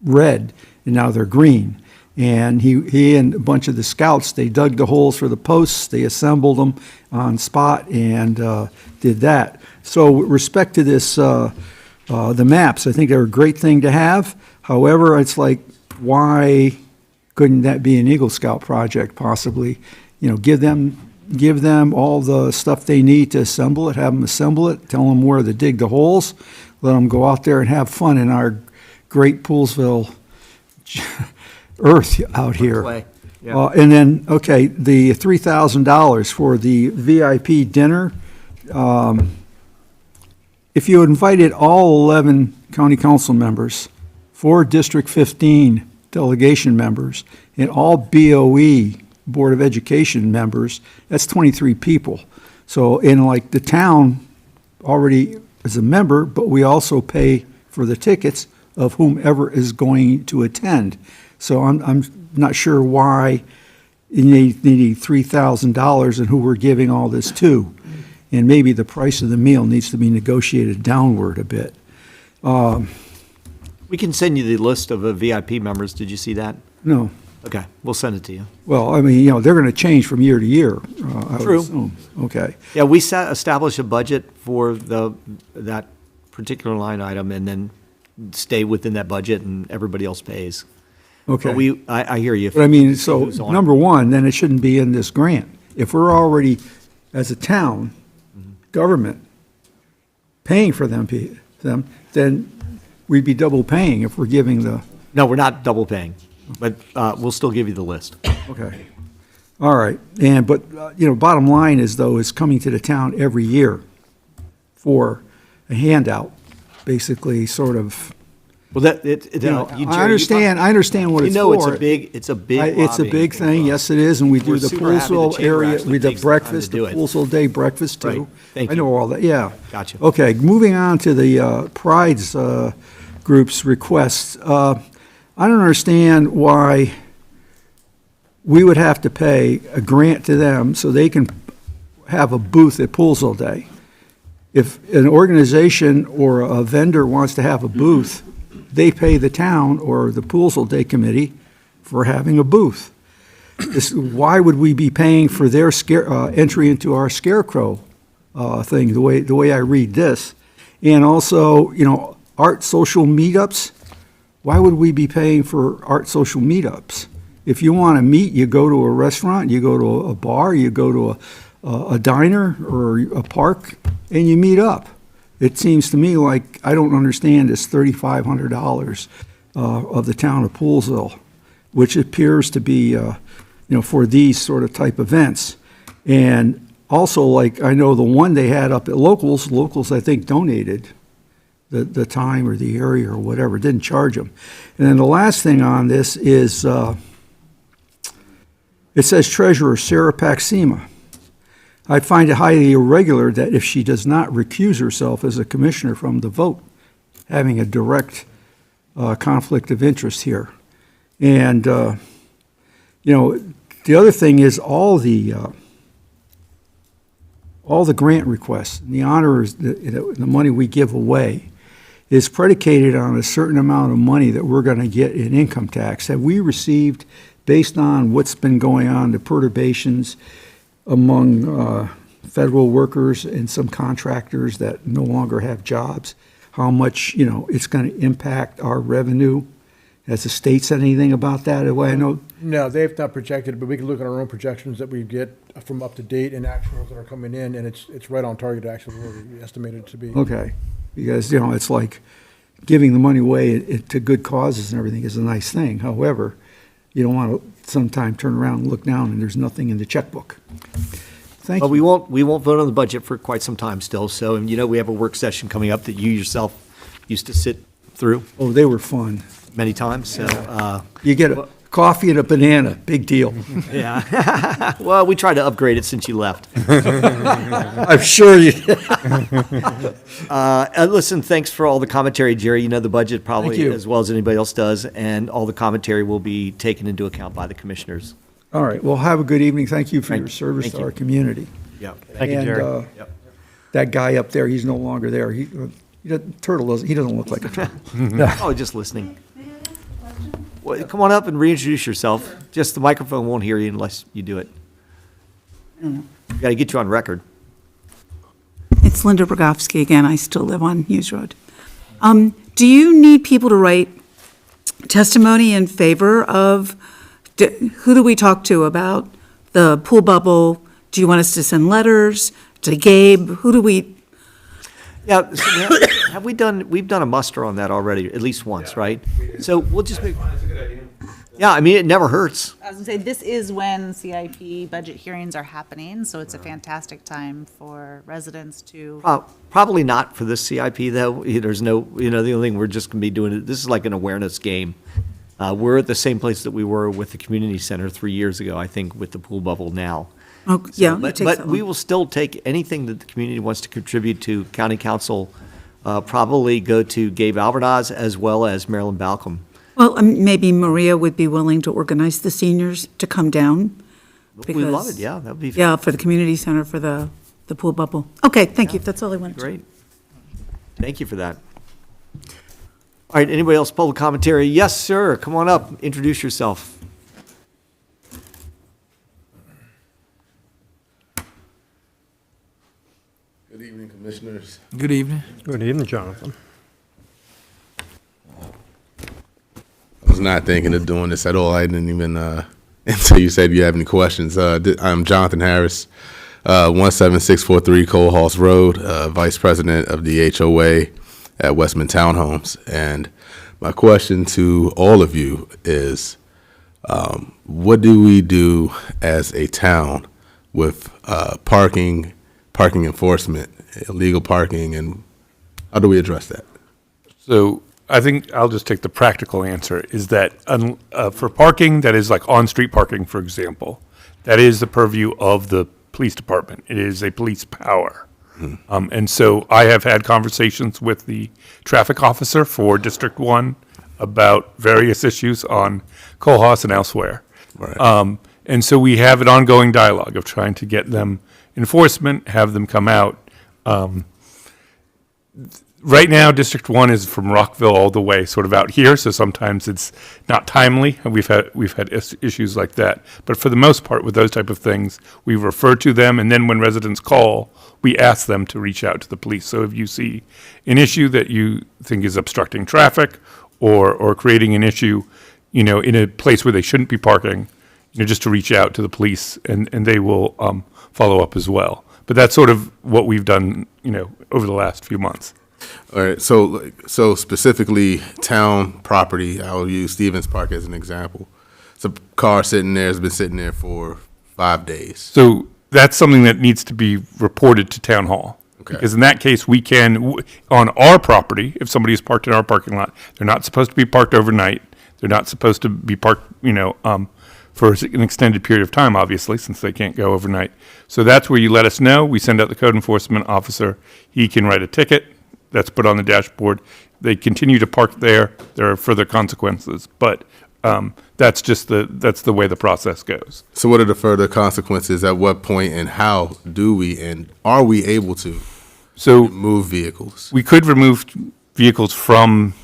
red, and now they're green. And he and a bunch of the scouts, they dug the holes for the posts, they assembled them on spot and did that. So with respect to this, the maps, I think they're a great thing to have. However, it's like, why couldn't that be an Eagle Scout project possibly? Give them all the stuff they need to assemble it, have them assemble it, tell them where to dig the holes, let them go out there and have fun in our great Poolesville earth out here. Yeah. And then, okay, the $3,000 for the VIP dinner. If you invited all 11 county council members, 4 District 15 delegation members, and all BOE, Board of Education members, that's 23 people. So in like the town already is a member, but we also pay for the tickets of whomever is going to attend. So I'm not sure why they need $3,000 and who we're giving all this to. And maybe the price of the meal needs to be negotiated downward a bit. We can send you the list of VIP members. Did you see that? No. Okay, we'll send it to you. Well, I mean, they're going to change from year to year, I would True. assume. Okay. Yeah, we established a budget for that particular line item and then stay within that budget and everybody else pays. Okay. But I hear you. But I mean, so, Who's on it? number one, then it shouldn't be in this grant. If we're already, as a town, government, paying for them, then we'd be double paying if we're giving the, No, we're not double paying, but we'll still give you the list. okay. All right, but bottom line is, though, it's coming to the town every year for a handout, basically, sort of, Well, I understand what it's for. it's a big It's a lobbying big thing, yes, it is, and we do We're the super happy the Poolesville chamber area, actually we do takes the time to breakfast, the do it. Poolesville Day breakfast, too. Right. Thank I you. know all that, yeah. Gotcha. Okay, moving on to the Pride's group's requests. I don't understand why we would have to pay a grant to them so they can have a booth at Poolesville Day. If an organization or a vendor wants to have a booth, they pay the town or the Poolesville Day Committee for having a booth. Why would we be paying for their entry into our scarecrow thing, the way I read this? And also, art social meetups, why would we be paying for art social meetups? If you want to meet, you go to a restaurant, you go to a bar, you go to a diner or a park, and you meet up. It seems to me like I don't understand this $3,500 of the town of Poolesville, which appears to be, for these sort of type events. And also, like, I know the one they had up at Locals, I think, donated the time or the area or whatever, didn't charge them. And then the last thing on this is, it says Treasurer Sarah Paxima. I find it highly irregular that if she does not recuse herself as a commissioner from the vote, having a direct conflict of interest here. And, the other thing is all the grant requests, and the honors, the money we give away is predicated on a certain amount of money that we're going to get in income tax. Have we received, based on what's been going on, the perturbations among federal workers and some contractors that no longer have jobs, how much, it's going to impact our revenue? Has the state said anything about that? The way I know, No, they've not projected, but we can look at our own projections that we get from up to date and actuals that are coming in, and it's right on target actually where we estimated it to be. okay, because, it's like giving the money away to good causes and everything is a nice thing. However, you don't want to sometime turn around and look down and there's nothing in the checkbook. Thank But you. we won't vote on the budget for quite some time still, so, and we have a work session coming up that you yourself used to sit through Oh, they were fun. many times, so, You get a coffee and a banana, big deal. yeah. Well, we tried to upgrade it since you left. I'm sure you did. Listen, thanks for all the commentary, Jerry. You know the budget Thank probably you. as well as anybody else does, and all the commentary will be taken into account by the commissioners. All right, well, have a good evening. Thank you for your Thank service you. to our community. Yeah. Thank you, Jerry. And, Yep. that guy up there, he's no longer there. He doesn't look like a turtle. Oh, just listening. Well, come on up and reintroduce yourself. Just the microphone won't hear you unless you do it. We got to get you on record. It's Linda Bogofsky again. I still live on Hughes Road. Do you need people to write testimony in favor of, who do we talk to about the pool bubble? Do you want us to send letters to Gabe? Who do we, Yeah, so we've done a muster on that already, at least once, right? So we'll just make. Yeah, I mean, it never hurts. I was gonna say, this is when CIP budget hearings are happening, so it's a fantastic time for residents to. Probably not for this CIP, though. There's no, the only thing we're just going to be doing, this is like an awareness game. We're at the same place that we were with the community center 3 years ago, I think, with the pool bubble now. oh, yeah. it But takes that we long. will still take anything that the community wants to contribute to county council, probably go to Gabe Alvarez as well as Marilyn Balcom. Well, maybe Maria would be willing to organize the seniors to come down We love it, because- yeah, that'd be Yeah, for the community center, for the pool bubble. Okay, thank you, that's all I wanted to. great. Thank you for that. All right, anybody else, public commentary? Yes, sir, come on up, introduce yourself. Good evening, Commissioners. Good evening. Good evening, Jonathan. I was not thinking of doing this at all. I didn't even, until you said you have any questions. I'm Jonathan Harris, 17643 Cole Halls Road, Vice President of the HOA at Westman Townhomes. And my question to all of you is, what do we do as a town with parking enforcement, illegal parking, and how do we address that? So I think I'll just take the practical answer, is that for parking that is like on-street parking, for example, that is the purview of the police department. It is a police power. And so I have had conversations with the traffic officer for District 1 about various issues on Cohos and elsewhere. Right. And so we have an ongoing dialogue of trying to get them enforcement, have them come out. Right now, District 1 is from Rockville all the way sort of out here, so sometimes it's not timely, and we've had issues like that. But for the most part, with those type of things, we refer to them, and then when residents call, we ask them to reach out to the police. So if you see an issue that you think is obstructing traffic or creating an issue, in a place where they shouldn't be parking, just to reach out to the police, and they will follow up as well. But that's sort of what we've done, over the last few months. All right, so specifically town property, I'll use Stevens Park as an example. It's a car sitting there, has been sitting there for 5 days. So that's something that needs to be reported to town hall. Okay. Because in that case, we can, on our property, if somebody is parked in our parking lot, they're not supposed to be parked overnight. They're not supposed to be parked, for an extended period of time, obviously, since they can't go overnight. So that's where you let us know. We send out the code enforcement officer. He can write a ticket that's put on the dashboard. They continue to park there. There are further consequences, but that's the way the process goes. So what are the further consequences? At what point and how do we and are we able to move vehicles? We could remove vehicles from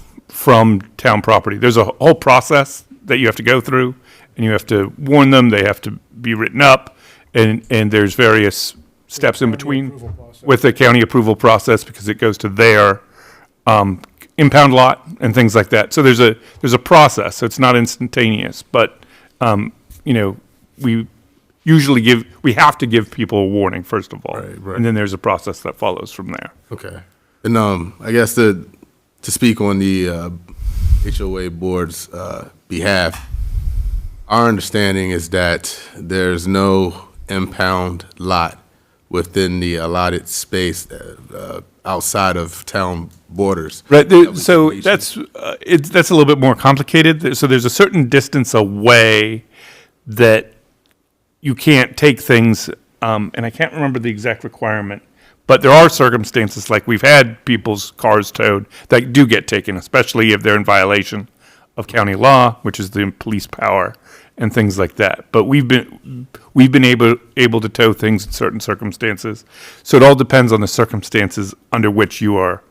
town property. There's a whole process that you have to go through, and you have to warn them. They have to be written up, and there's various steps in between with the county approval process, because it goes to their impound lot and things like that. So there's a process. So it's not instantaneous, but we usually we have to give people a warning first of all, Right. and then there's a process that follows from there. Okay. And I guess to speak on the HOA board's behalf, our understanding is that there's no impound lot within the allotted space outside of town borders. Right. So that's a little bit more complicated. So there's a certain distance away that you can't take things, and I can't remember the exact requirement, but there are circumstances like we've had people's cars towed that do get taken, especially if they're in violation of county law, which is the police power, and things like that. But we've been able to tow things in certain circumstances. So it all depends on the circumstances under which you are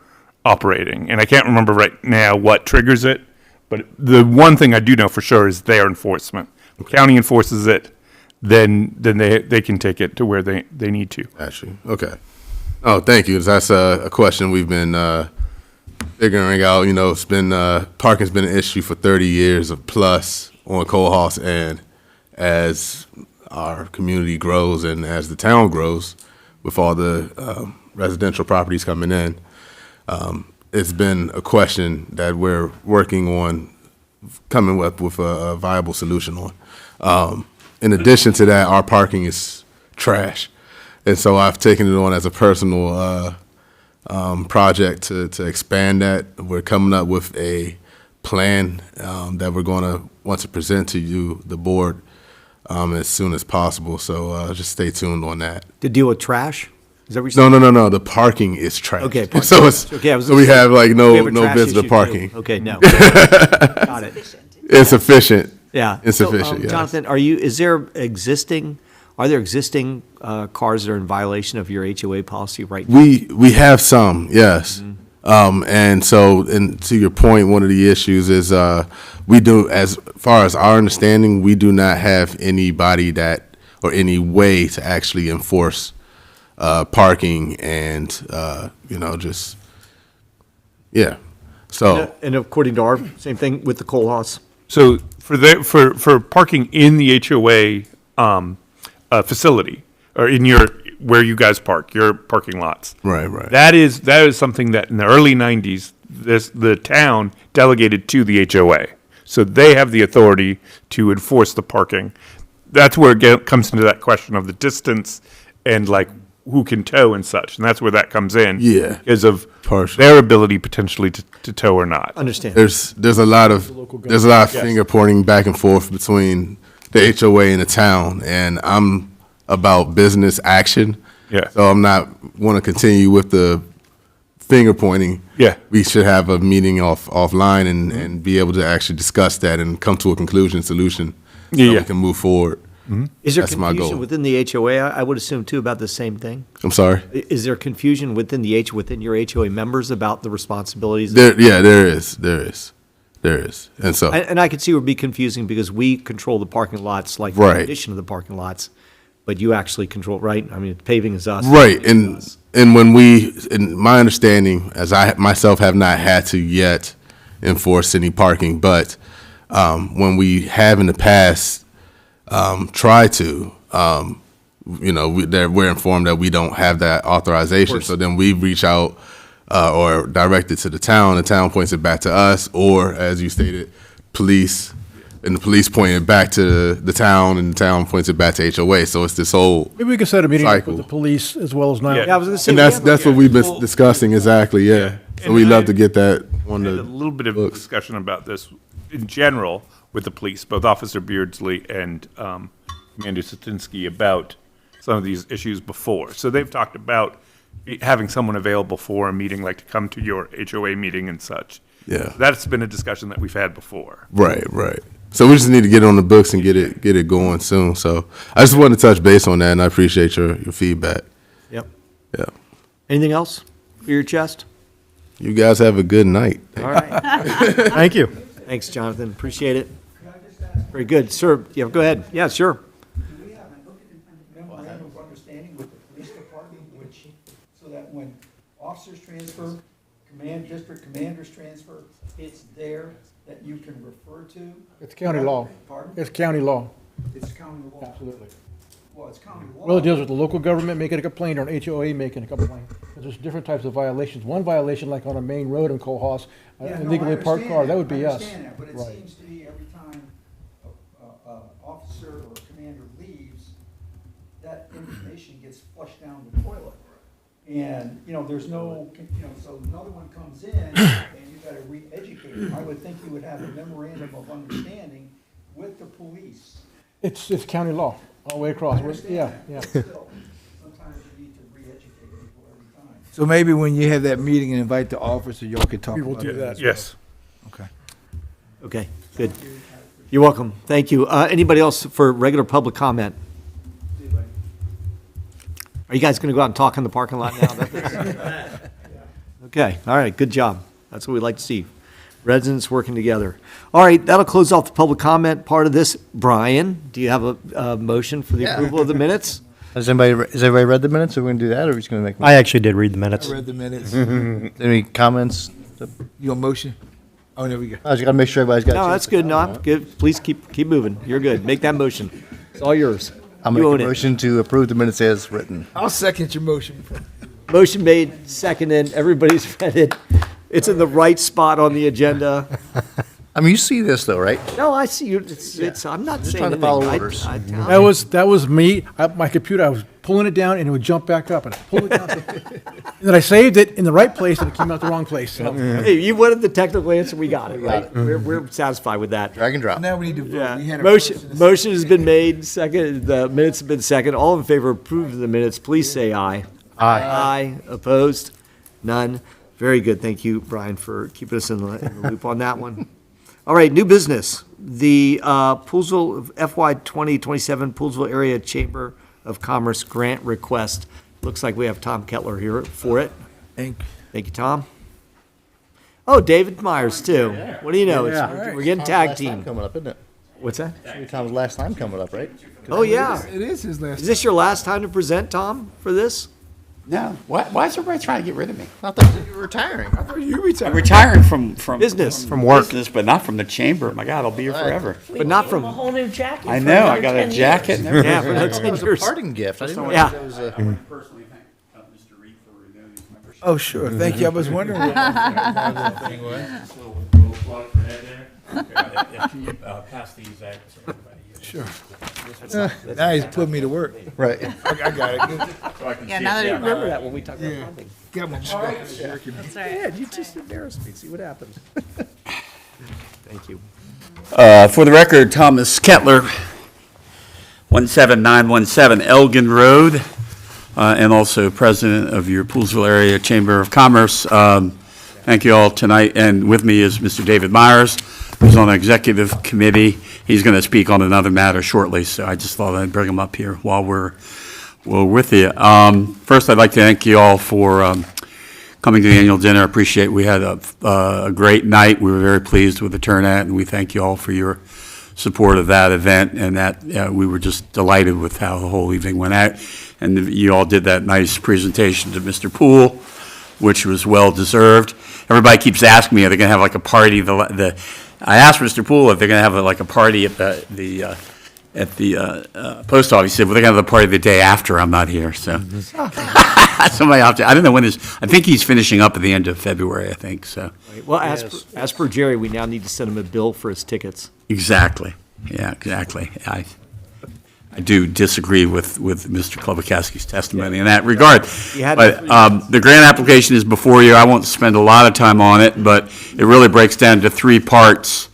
operating. And I can't remember right now what triggers it, but the one thing I do know for sure is their enforcement. If the county enforces it, then they can take it to where they need to. Actually, okay. Oh, thank you. That's a question we've been figuring out. It's been parking's been an issue for 30 years of plus on Cohos, and as our community grows and as the town grows, with all the residential properties coming in, it's been a question that we're working on coming up with a viable solution on. In addition to that, our parking is trash. And so I've taken it on as a personal project to expand that. We're coming up with a plan that we're going to want to present to you, the board, as soon as possible. So just stay tuned on that. To deal with trash? Is that what you're saying? No. The parking is trash. Okay. So it's Okay, so we have like we have a no trash visitor issue, too. parking. Okay, no. Got it. Insufficient. Yeah. Insufficient. So, yes. Jonathan, is there existing Are there existing cars that are in violation of your HOA policy right now? We have some, yes. And so, and to your point, one of the issues is we do, as far as our understanding, we do not have anybody that, or any way to actually enforce parking and, just, yeah. So, And according to our, same thing with the Coalhouse? So for parking in the HOA facility, or in where you guys park, your parking lots. right. That is something that in the early 90s, the town delegated to the HOA. So they have the authority to enforce the parking. That's where it comes into that question of the distance and like who can tow and such. And that's where that comes in. Yeah. Because of Partially. their ability potentially to tow or not. Understand. there's a lot of Yes. finger pointing back and forth between the HOA and the town, and I'm about business action. Yeah. So I'm not want to continue with the finger pointing. Yeah. We should have a meeting offline and be able to actually discuss that and come to a solution. So Yeah. we can move forward. Is there That's my confusion goal. within the HOA? I would assume too about the same thing. I'm sorry. Is there confusion within within your HOA members about the responsibilities? There is. And so, And I could see it would be confusing because we control the parking lots, like the Right. condition of the parking lots, but you actually control, right? I mean, paving is us. right. And when in my understanding, as I myself have not had to yet enforce any parking, but when we have in the past tried to, we're informed that we don't have that authorization. So then we reach out or direct it to the town points it back to us, or as you stated, police, and the police point it back to the town, and the town points it back to HOA. So it's this whole Maybe we can set a meeting up cycle. with the police as well as now. Yeah. Yeah, I was gonna say. And that's what we've been discussing, exactly, yeah. So And we'd love I- to get that on had the a little bit of books. discussion about this in general with the police, both Officer Beardsley and Commander Satinsky, about some of these issues before. So they've talked about having someone available for a meeting, like to come to your HOA meeting and such. Yeah. That's been a discussion that we've had before. Right. So we just need to get it on the books and get it going soon. So I just wanted to touch base on that, and I appreciate your feedback. Yep. Yeah. Anything else for your chest? You guys have a good night. All right. Thank you. Thanks, Jonathan. Appreciate it. Very good. Sir, yeah, go ahead. Yeah, sure. Do we have a memorandum of understanding with the police department, so that when officers transfer, district commanders transfer, it's there that you can refer to? It's county law. Pardon? It's county law. It's county law. Absolutely. Well, it's county law. Well, it deals with the local government making a complaint or an HOA making a complaint. 'Cause there's different types of violations. One violation, like on a main road in Coalhouse, Yeah, no, I illegally parked car, understand that would be I us. understand that, but it Right. seems to me every time a officer or a commander leaves, that information gets flushed down the toilet. And, there's no, so another one comes in and you gotta re-educate them. I would think you would have a memorandum of understanding with the police. It's county law, all the way across. I understand Yeah, that, yeah. but still, sometimes you need to re-educate people every time. So maybe when you have that meeting and invite the officer, y'all could talk We will about do that. that. as well. Yes. Okay. Okay, good. You're welcome. Thank you. Anybody else for regular public comment? Are you guys going to go out and talk in the parking lot now? Okay, all right, good job. That's what we like to see. Residents working together. All right, that'll close off the public comment part of this. Brian, do you have a motion for the approval of the minutes? Has everybody read the minutes? Are we gonna do that, or are we just gonna make? I actually did read the minutes. I read the minutes. Any comments? You want motion? Oh, there we go. I just gotta make sure everybody's got. a No, chance that's to good. No, comment. I'm good. Please keep moving. You're good. Make that motion. It's all yours. I'll You make own a it. motion to approve the minutes as written. I'll second your motion. Motion made, seconded. Everybody's read it. It's in the right spot on the agenda. I mean, you see this though, right? No, I see you. It's, I'm not saying trying to anything. follow I- orders. That was me. My computer, I was pulling it down and it would jump back up and I pulled it down. And then I saved it in the right place and it came out the wrong place. So. Hey, you wanted the technical answer, we got it, right? We're satisfied with that. Drag and drop. Now we need to vote. Yeah. We had a first and a second. Motion has been made, second, the minutes have been second. All in favor of approving the minutes, please say aye. Aye. Aye. Opposed? None. Very good. Thank you, Brian, for keeping us in the loop on that one. All right, new business. The Poolesville FY 2027 Poolesville Area Chamber of Commerce grant request. Looks like we have Tom Kettler here for it. Thank you, Tom. Oh, David Myers, too. What do you know? We're getting tag team. Coming up, isn't it? What's that? Tom's last time coming up, right? Oh, yeah. It is his last. Is this your last time to present, Tom, for this? No. Why is everybody trying to get rid of me? I thought you were retiring. I'm retiring from Business. From work. business, but not from the chamber. My God, I'll be here forever. But not from, A whole new jacket. I for know. I another got a 10 jacket and years. everything. yeah, for It 10 was a years. parting gift. I didn't know Yeah. that was a. Personally, thank Mr. Reed for renewing his membership. Oh, sure. Thank you. I was wondering what that thing was. Little plug for Ed there. Can you pass these out so everybody? Sure. Now he's put me to work. Right. I got it. Good. So I can Yeah, see now it. that he Remember that when we talked about Yeah. funding. Got my working. That's right. Yeah, you just embarrassed me. See what happens. Thank you. For the record, Thomas Kettler, 17917 Elgin Road, and also president of your Poolesville Area Chamber of Commerce. Thank you all tonight, and with me is Mr. David Myers, who's on the executive committee. He's going to speak on another matter shortly, so I just thought I'd bring him up here while we're with you. First, I'd like to thank you all for coming to the annual dinner. I appreciate we had a great night. We were very pleased with the turnout, and we thank you all for your support of that event, and that we were just delighted with how the whole evening went out. And you all did that nice presentation to Mr. Poole, which was well-deserved. Everybody keeps asking me, are they going to have like a party? I asked Mr. Poole if they're going to have like a party at the post office. He said, well, they're going to have the party the day after I'm not here, so. Somebody out there, I don't know when I think he's finishing up at the end of February, I think, so. Well, as per Jerry, we now need to send him a bill for his tickets. Exactly, yeah, exactly. I do disagree with Mr. Klobakowski's testimony in that regard. But the grant application is before you. I won't spend a lot of time on it, but it really breaks down into three parts,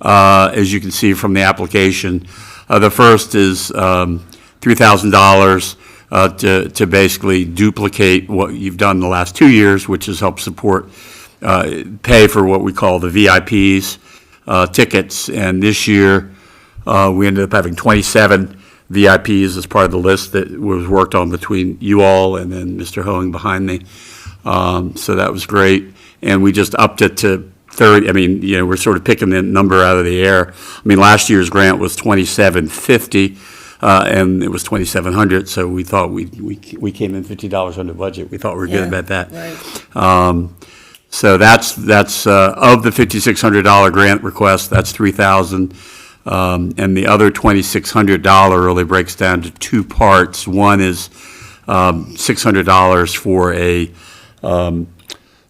as you can see from the application. The first is $3,000 to basically duplicate what you've done the last 2 years, which is help support, pay for what we call the VIPs tickets. And this year, we ended up having 27 VIPs as part of the list that was worked on between you all and then Mr. Hoeing behind me. So that was great. And we just upped it to 30. I mean, we're sort of picking the number out of the air. I mean, last year's grant was $2,750, and it was $2,700. So we thought we came in $50 under budget. We thought we were good about that. Right. So that's of the $5,600 grant request, that's $3,000. And the other $2,600 really breaks down to two parts. One is $600 for a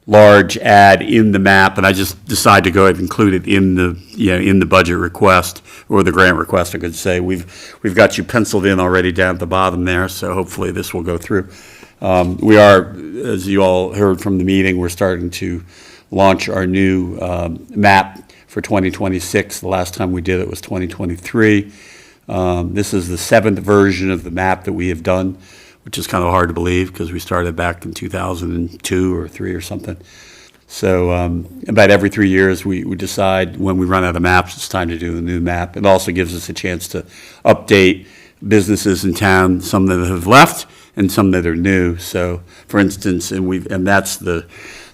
large ad in the map, and I just decided to go ahead and include it in the budget request, or the grant request, I could say. We've got you penciled in already down at the bottom there, so hopefully this will go through. We are, as you all heard from the meeting, we're starting to launch our new map for 2026. The last time we did it was 2023. This is the 7th version of the map that we have done, which is kind of hard to believe because we started back in 2002 or 3 or something. So about every 3 years, we decide when we run out of maps, it's time to do a new map. It also gives us a chance to update businesses in town, some that have left and some that are new. So, for instance, and that's the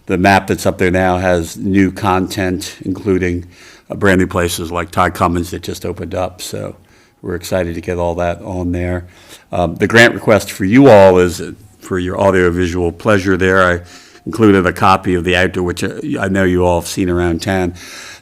map that's up there now has new content, including brand new places like Todd Cummins that just opened up. So we're excited to get all that on there. The grant request for you all is for your audiovisual pleasure there. I included a copy of the outdoor, which I know you all have seen around town.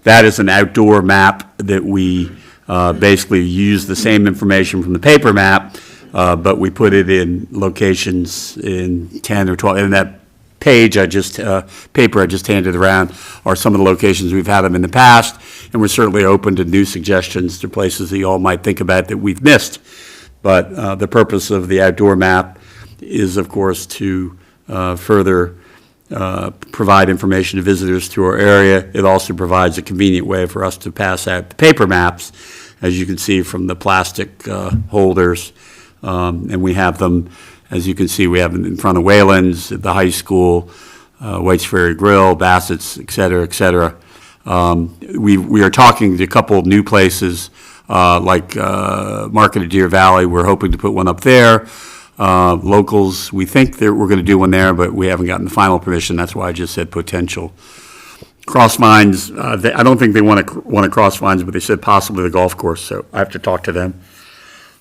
That is an outdoor map that we basically use the same information from the paper map, but we put it in locations in 10 or 12. And that paper I just handed around are some of the locations we've had them in the past, and we're certainly open to new suggestions to places that you all might think about that we've missed. But the purpose of the outdoor map is, of course, to further provide information to visitors through our area. It also provides a convenient way for us to pass out the paper maps, as you can see from the plastic holders, and we have them. As you can see, we have them in front of Wayland's, at the high school, White's Ferry Grill, Bassett's, et cetera, et cetera. We are talking to a couple of new places like Market at Deer Valley, we're hoping to put one up there. Locals, we think that we're going to do one there, but we haven't gotten the final permission. That's why I just said potential. Crossvines, I don't think they want to Crossvines, but they said possibly the golf course, so I have to talk to them.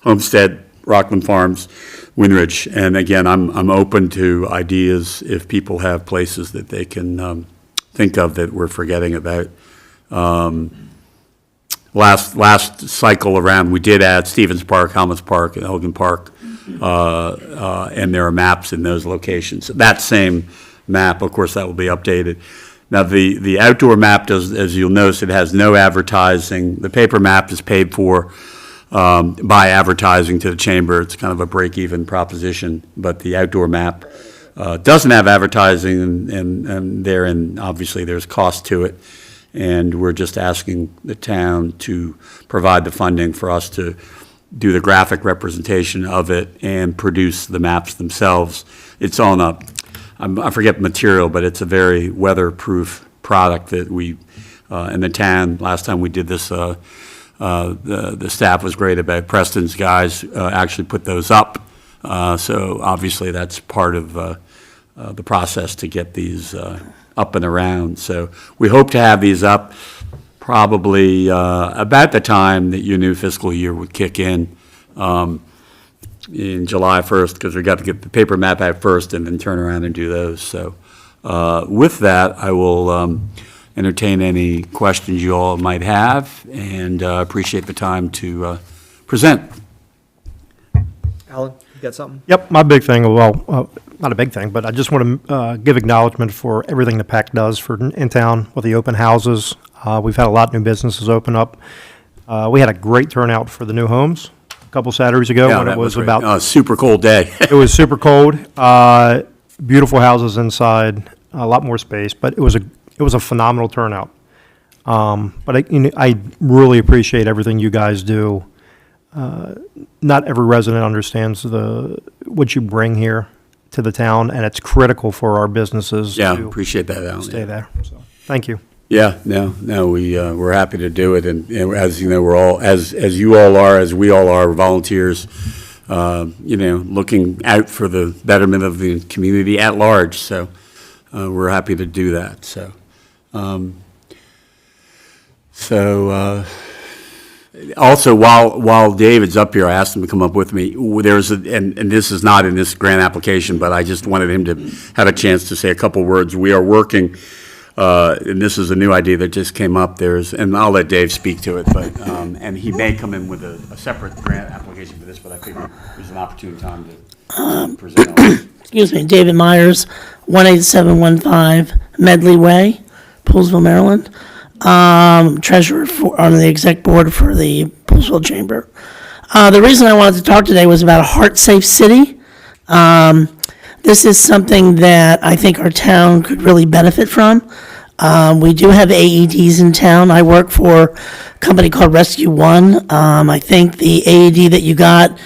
Homestead, Rockland Farms, Winridge, and again, I'm open to ideas if people have places that they can think of that we're forgetting about. Last cycle around, we did add Stevens Park, Helmuth Park, and Elgin Park, and there are maps in those locations. That same map, of course, that will be updated. Now, the outdoor map does, as you'll notice, it has no advertising. The paper map is paid for by advertising to the chamber. It's kind of a break-even proposition, but the outdoor map doesn't have advertising, and therein, obviously, there's cost to it. And we're just asking the town to provide the funding for us to do the graphic representation of it and produce the maps themselves. It's on I forget the material, but it's a very weatherproof product that we, in the town, last time we did this, the staff was great about Preston's guys actually put those up. So obviously that's part of the process to get these up and around. So we hope to have these up probably about the time that your new fiscal year would kick in July 1st, because we got to get the paper map out first and then turn around and do those. So with that, I will entertain any questions you all might have, and appreciate the time to present. Alan, you got something? Yep, my big thing, well, not a big thing, but I just want to give acknowledgement for everything the PAC does in town with the open houses. We've had a lot of new businesses open up. We had a great turnout for the new homes a couple Saturdays ago when it was about a super cold day. It was super cold. Beautiful houses inside, a lot more space, but it was a phenomenal turnout. But I really appreciate everything you guys do. Not every resident understands what you bring here to the town, and it's critical for our businesses. Yeah, to appreciate that, Alan. stay there. So, thank you. Yeah, no, we're happy to do it, and as you know, we're all, as you all are, as we all are, volunteers, looking out for the betterment of the community at large, so we're happy to do that, so. Also, while David's up here, I asked him to come up with me. And this is not in this grant application, but I just wanted him to have a chance to say a couple words. We are working, and this is a new idea that just came up. And I'll let Dave speak to it, but and he may come in with a separate grant application for this, but I figured there's an opportune time to present on it. Excuse me, David Myers, 18715 Medley Way, Poolesville, Maryland. Treasurer on the exec board for the Poolesville Chamber. The reason I wanted to talk today was about a heart-safe city. This is something that I think our town could really benefit from. We do have AEDs in town. I work for a company called Rescue One. I think the AED that you got,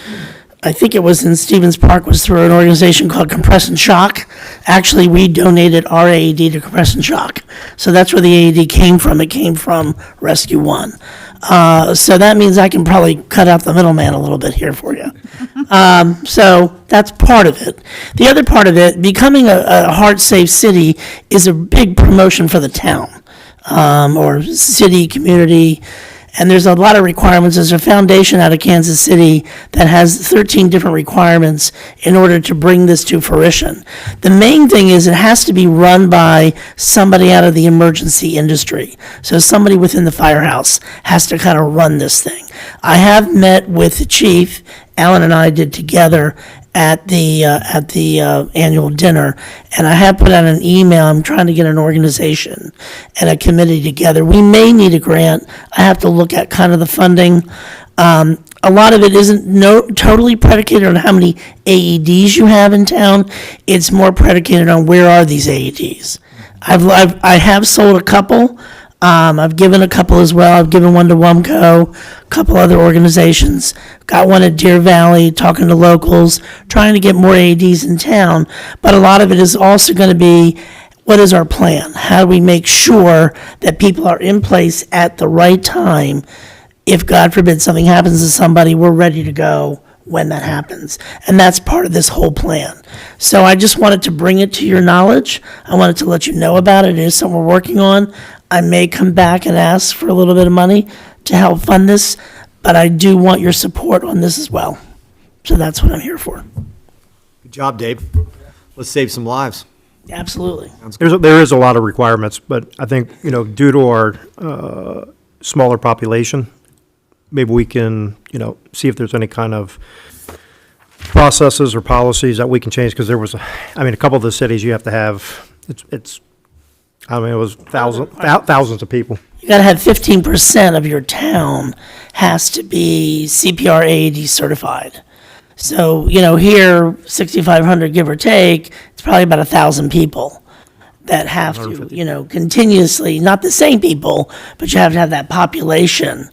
I think it was in Stevens Park, was through an organization called Compress and Shock. Actually, we donated our AED to Compress and Shock. So that's where the AED came from. It came from Rescue One. So that means I can probably cut out the middleman a little bit here for you. So that's part of it. The other part of it, becoming a heart-safe city is a big promotion for the town, or city, community. And there's a lot of requirements. There's a foundation out of Kansas City that has 13 different requirements in order to bring this to fruition. The main thing is it has to be run by somebody out of the emergency industry. So somebody within the firehouse has to kind of run this thing. I have met with the chief, Alan and I did together at the annual dinner, and I have put out an email. I'm trying to get an organization and a committee together. We may need a grant. I have to look at kind of the funding. A lot of it isn't totally predicated on how many AEDs you have in town. It's more predicated on where are these AEDs. I have sold a couple. I've given a couple as well. I've given one to WUMCO, a couple other organizations. Got one at Deer Valley, talking to locals, trying to get more AEDs in town. But a lot of it is also going to be, what is our plan? How do we make sure that people are in place at the right time if God forbid something happens to somebody, we're ready to go when that happens. And that's part of this whole plan. So I just wanted to bring it to your knowledge. I wanted to let you know about it. It is something we're working on. I may come back and ask for a little bit of money to help fund this, but I do want your support on this as well. So that's what I'm here for. Good job, Dave. Let's save some lives. Absolutely. There is a lot of requirements, but I think, you know, due to our smaller population, maybe we can, you know, see if there's any kind of processes or policies that we can change, because there was, a couple of the cities you have to have, it was thousands of people. You gotta have 15% of your town has to be CPR AED certified. So, you know, here, 6,500 give or take, it's probably about 1,000 people that have to, you know, continuously, not the same people, but you have to have that population.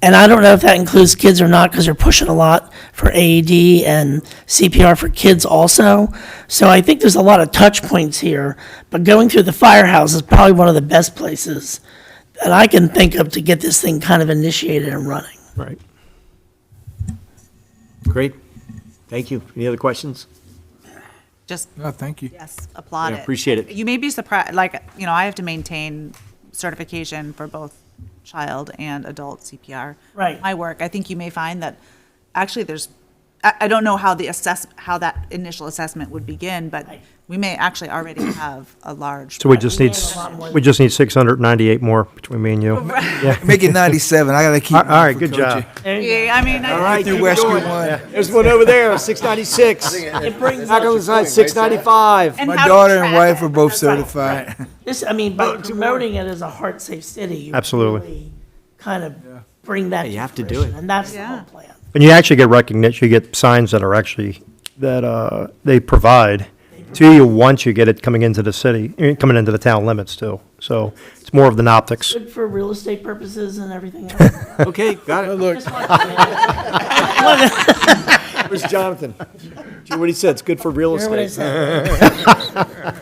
And I don't know if that includes kids or not, because they're pushing a lot for AED and CPR for kids also. So I think there's a lot of touch points here, but going through the firehouse is probably one of the best places that I can think of to get this thing kind of initiated and running. Right. Great. Thank you. Any other questions? Just, No, thank you. yes, applaud Yeah, it. appreciate it. You may be surprised, like, you know, I have to maintain certification for both child and adult CPR. Right. My work, I think you may find that, actually, I don't know how how that initial assessment would begin, but we may actually already have a large. So we just need 698 more between me and you. Make it 97. I gotta keep. All right, good job. Yeah, I mean, All right, Through keep Rescue going. One. There's one over there, 696. It brings Back on the side, 695. And My how to daughter and track wife it. are both That's right. certified. this, I mean, by promoting it as a heart-safe city, you Absolutely. really kind of bring that you have to do fruition, it. and that's the Yeah. whole plan. And you actually get recognition, you get signs that are actually, that they provide to you once you get it coming into the city, coming into the town limits too. So it's more of the optics. Good for real estate purposes and everything else. Okay, got it. Look, Where's Jonathan? See what he said, it's good for real Hear what I estate. said?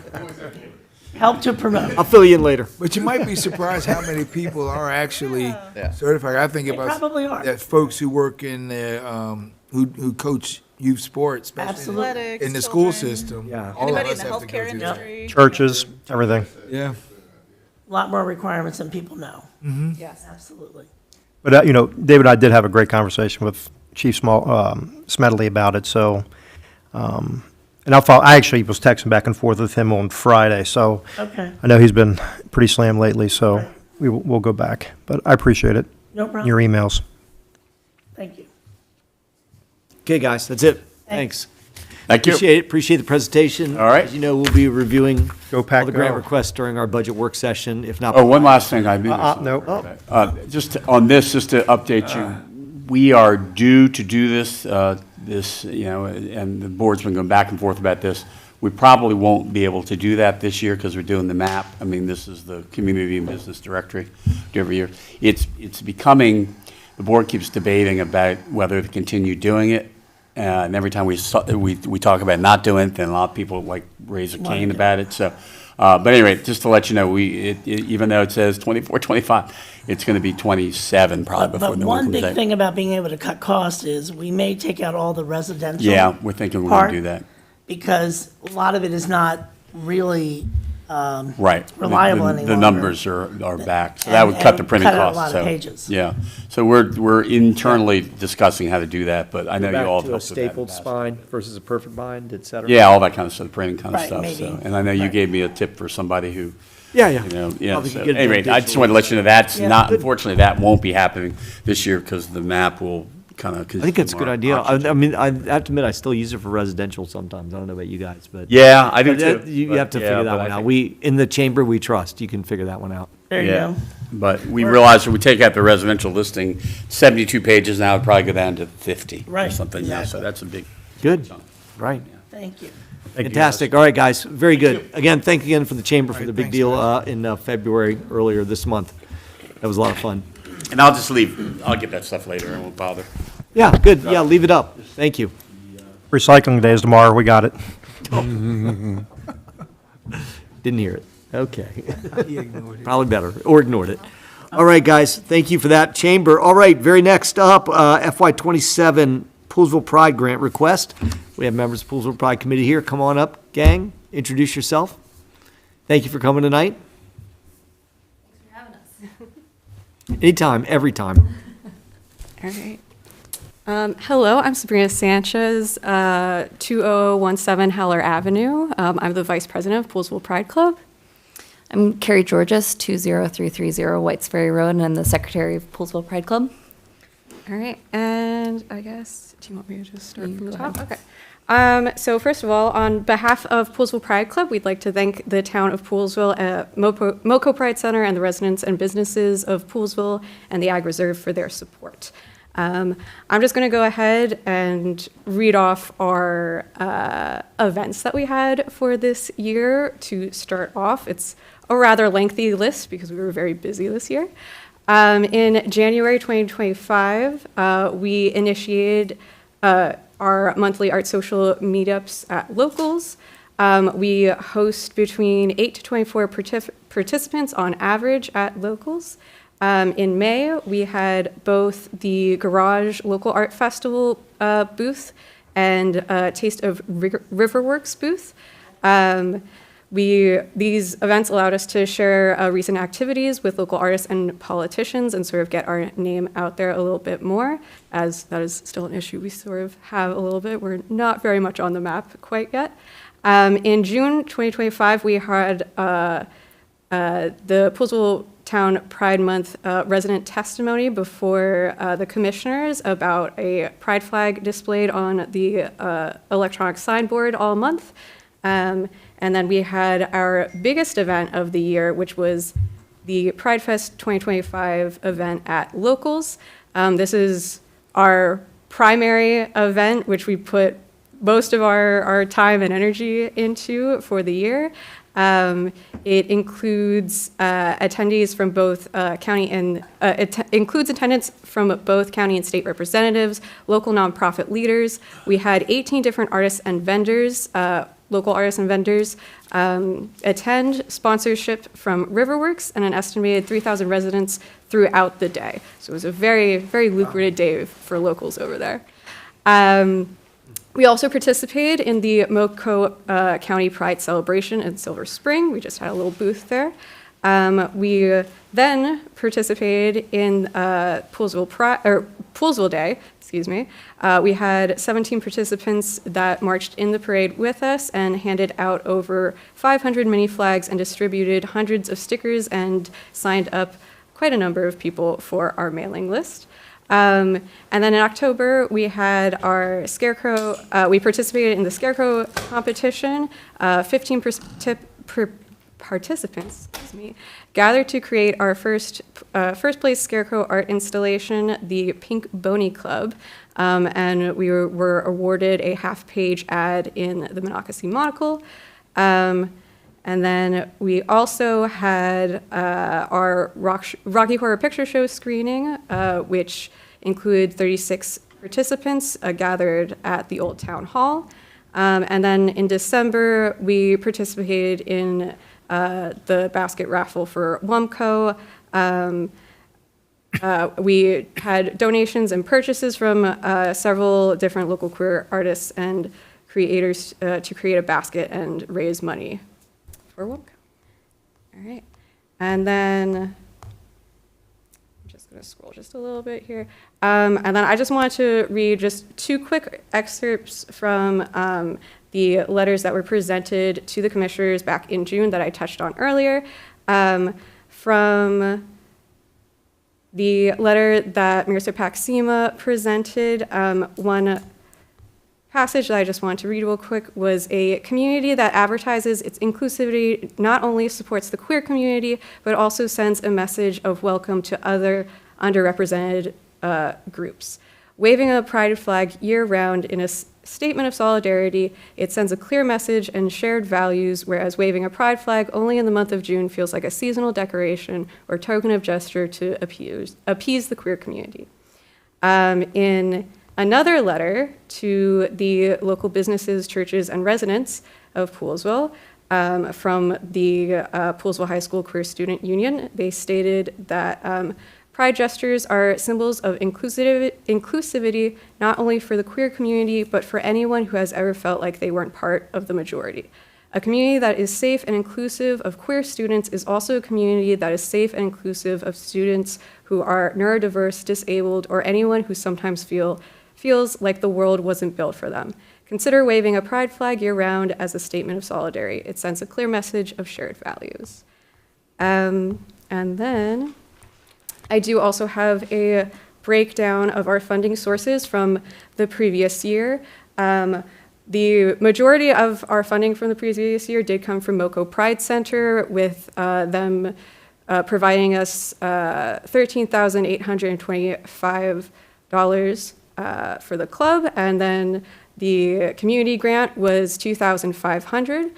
Help to promote. I'll fill you in later. But you might be surprised how many people are actually certified. I think They about probably are. that folks who work in the, who coach youth sports, especially Absolutely. in the school Children. system. Yeah. All of Anybody in us the have to go healthcare through that. industry. Churches, everything. Yeah. A lot more requirements than people know. Yes. Absolutely. But, you know, David and I did have a great conversation with Chief Smedley about it, so, and I actually was texting back and forth with him on Friday, so Okay. I know he's been pretty slammed lately, so we'll go back. But I appreciate it, No problem. your emails. Thank you. Okay, guys, that's it. Thanks. Thank you. Appreciate the presentation. All right. As you know, we'll be reviewing Go Pack all the grant Go. requests during our budget work session, if not. Oh, one last thing I knew. No. Just on this, just to update you, we are due to do this, you know, and the board's been going back and forth about this. We probably won't be able to do that this year because we're doing the map. I mean, this is the Community and Business Directory do every year. It's becoming, the board keeps debating about whether to continue doing it. And every time we talk about not doing it, then a lot of people like raise a cane about it. So, but anyway, just to let you know, even though it says 24, 25, it's going to be 27 probably before But the one one big comes out. thing about being able to cut costs is we may take out all the residential. Yeah, we're thinking we're going part, to do that. Because a lot of it is not really Right. reliable any The longer. numbers are back, so that would cut the and printing cut out a costs. lot of So, pages. yeah, so we're internally discussing how to do that, but I know you all have helped with that. in the past. spine versus a perfect bind, et cetera. Yeah, all that kind of stuff, the printing kind of Right, stuff. maybe. So, and I know you Right. gave me a tip for somebody who, Yeah, you know, yeah. Probably So could get it anyway, I just digitally. wanted to let you know that's Yeah, not, good. unfortunately, that won't be happening this year because the map will kind of. I think that's a good idea. I mean, I have to admit, I still use it for residential sometimes. I don't know about you guys, but. Yeah, I do But that- too. You But have to yeah, figure but that I one out. think- In the chamber, we trust. You can figure that one out. There you Yeah, go. but we realized if we take out the residential listing, 72 pages now, it'd probably go down to 50 or Right, something. Yeah, so exactly. that's a big. Good, chunk. right. Thank you. Fantastic. All right, guys, very good. Again, thank you again for the chamber for the big deal in February, earlier this month. That was a lot of fun. And I'll just leave, I'll get that stuff later, I won't bother. Yeah, good. Yeah, leave it up. Thank you. Recycling day is tomorrow, we got it. Didn't hear it. Okay. He ignored it. Probably better, or ignored it. All right, guys, thank you for that, Chamber. All right, very next up, FY '27 Poolesville Pride Grant request. We have members of the Poolesville Pride Committee here. Come on up, gang, introduce yourself. Thank you for coming tonight. Thanks for having us. Anytime, every time. All right. Hello, I'm Sabrina Sanchez, 2017 Heller Avenue. I'm the Vice President of Poolesville Pride Club. I'm Carrie Georges, 20330 Whites Ferry Road, and I'm the Secretary of Poolesville Pride Club. All right, and I guess, do you want me to just start from the top? Okay. So first of all, on behalf of Poolesville Pride Club, we'd like to thank the town of Poolesville, Moco Pride Center, and the residents and businesses of Poolesville and the Ag Reserve for their support. I'm just going to go ahead and read off our events that we had for this year to start off. It's a rather lengthy list because we were very busy this year. In January 2025, we initiated our monthly art social meetups at locals. We host between 8 to 24 participants on average at locals. In May, we had both the Garage Local Art Festival booth and Taste of Riverworks booth. These events allowed us to share recent activities with local artists and politicians and sort of get our name out there a little bit more, as that is still an issue we sort of have a little bit. We're not very much on the map quite yet. In June 2025, we had the Poolesville Town Pride Month resident testimony before the commissioners about a pride flag displayed on the electronic signboard all month. And then we had our biggest event of the year, which was the Pride Fest 2025 event at Locals. This is our primary event, which we put most of our time and energy into for the year. It includes attendees from both county and includes attendance from both county and state representatives, local nonprofit leaders. We had 18 different artists and vendors, local artists and vendors attend, sponsorship from Riverworks, and an estimated 3,000 residents throughout the day. So it was a very, very lucrative day for locals over there. We also participated in the Moco County Pride Celebration in Silver Spring. We just had a little booth there. We then participated in Poolesville Day, excuse me. We had 17 participants that marched in the parade with us and handed out over 500 mini flags and distributed hundreds of stickers and signed up quite a number of people for our mailing list. And then in October, we had our Scarecrow, we participated in the Scarecrow competition. 15 participants, gathered to create our first place Scarecrow art installation, the Pink Boney Club. And we were awarded a half-page ad in the Monocacy Monocle. And then we also had our Rocky Horror Picture Show screening, which included 36 participants gathered at the Old Town Hall. And then in December, we participated in the basket raffle for WUMCO. We had donations and purchases from several different local queer artists and creators to create a basket and raise money for WUMCO. All right. And then I'm just going to scroll just a little bit here. And then I just wanted to read just two quick excerpts from the letters that were presented to the commissioners back in June that I touched on earlier. From the letter that Mayor Paxima presented, one passage that I just wanted to read real quick was: a community that advertises its inclusivity not only supports the queer community, but also sends a message of welcome to other underrepresented groups. Waving a pride flag year-round in a statement of solidarity, it sends a clear message and shared values, whereas waving a pride flag only in the month of June feels like a seasonal decoration or token of gesture to appease the queer community. In another letter to the local businesses, churches, and residents of Poolesville, from the Poolesville High School Queer Student Union. They stated that pride gestures are symbols of inclusivity, not only for the queer community, but for anyone who has ever felt like they weren't part of the majority. A community that is safe and inclusive of queer students is also a community that is safe and inclusive of students who are neurodiverse, disabled, or anyone who sometimes feels like the world wasn't built for them. Consider waving a pride flag year-round as a statement of solidarity. It sends a clear message of shared values. And then I do also have a breakdown of our funding sources from the previous year. The majority of our funding from the previous year did come from MoCo Pride Center, with them providing us $13,825 for the club, and then the community grant was $2,500.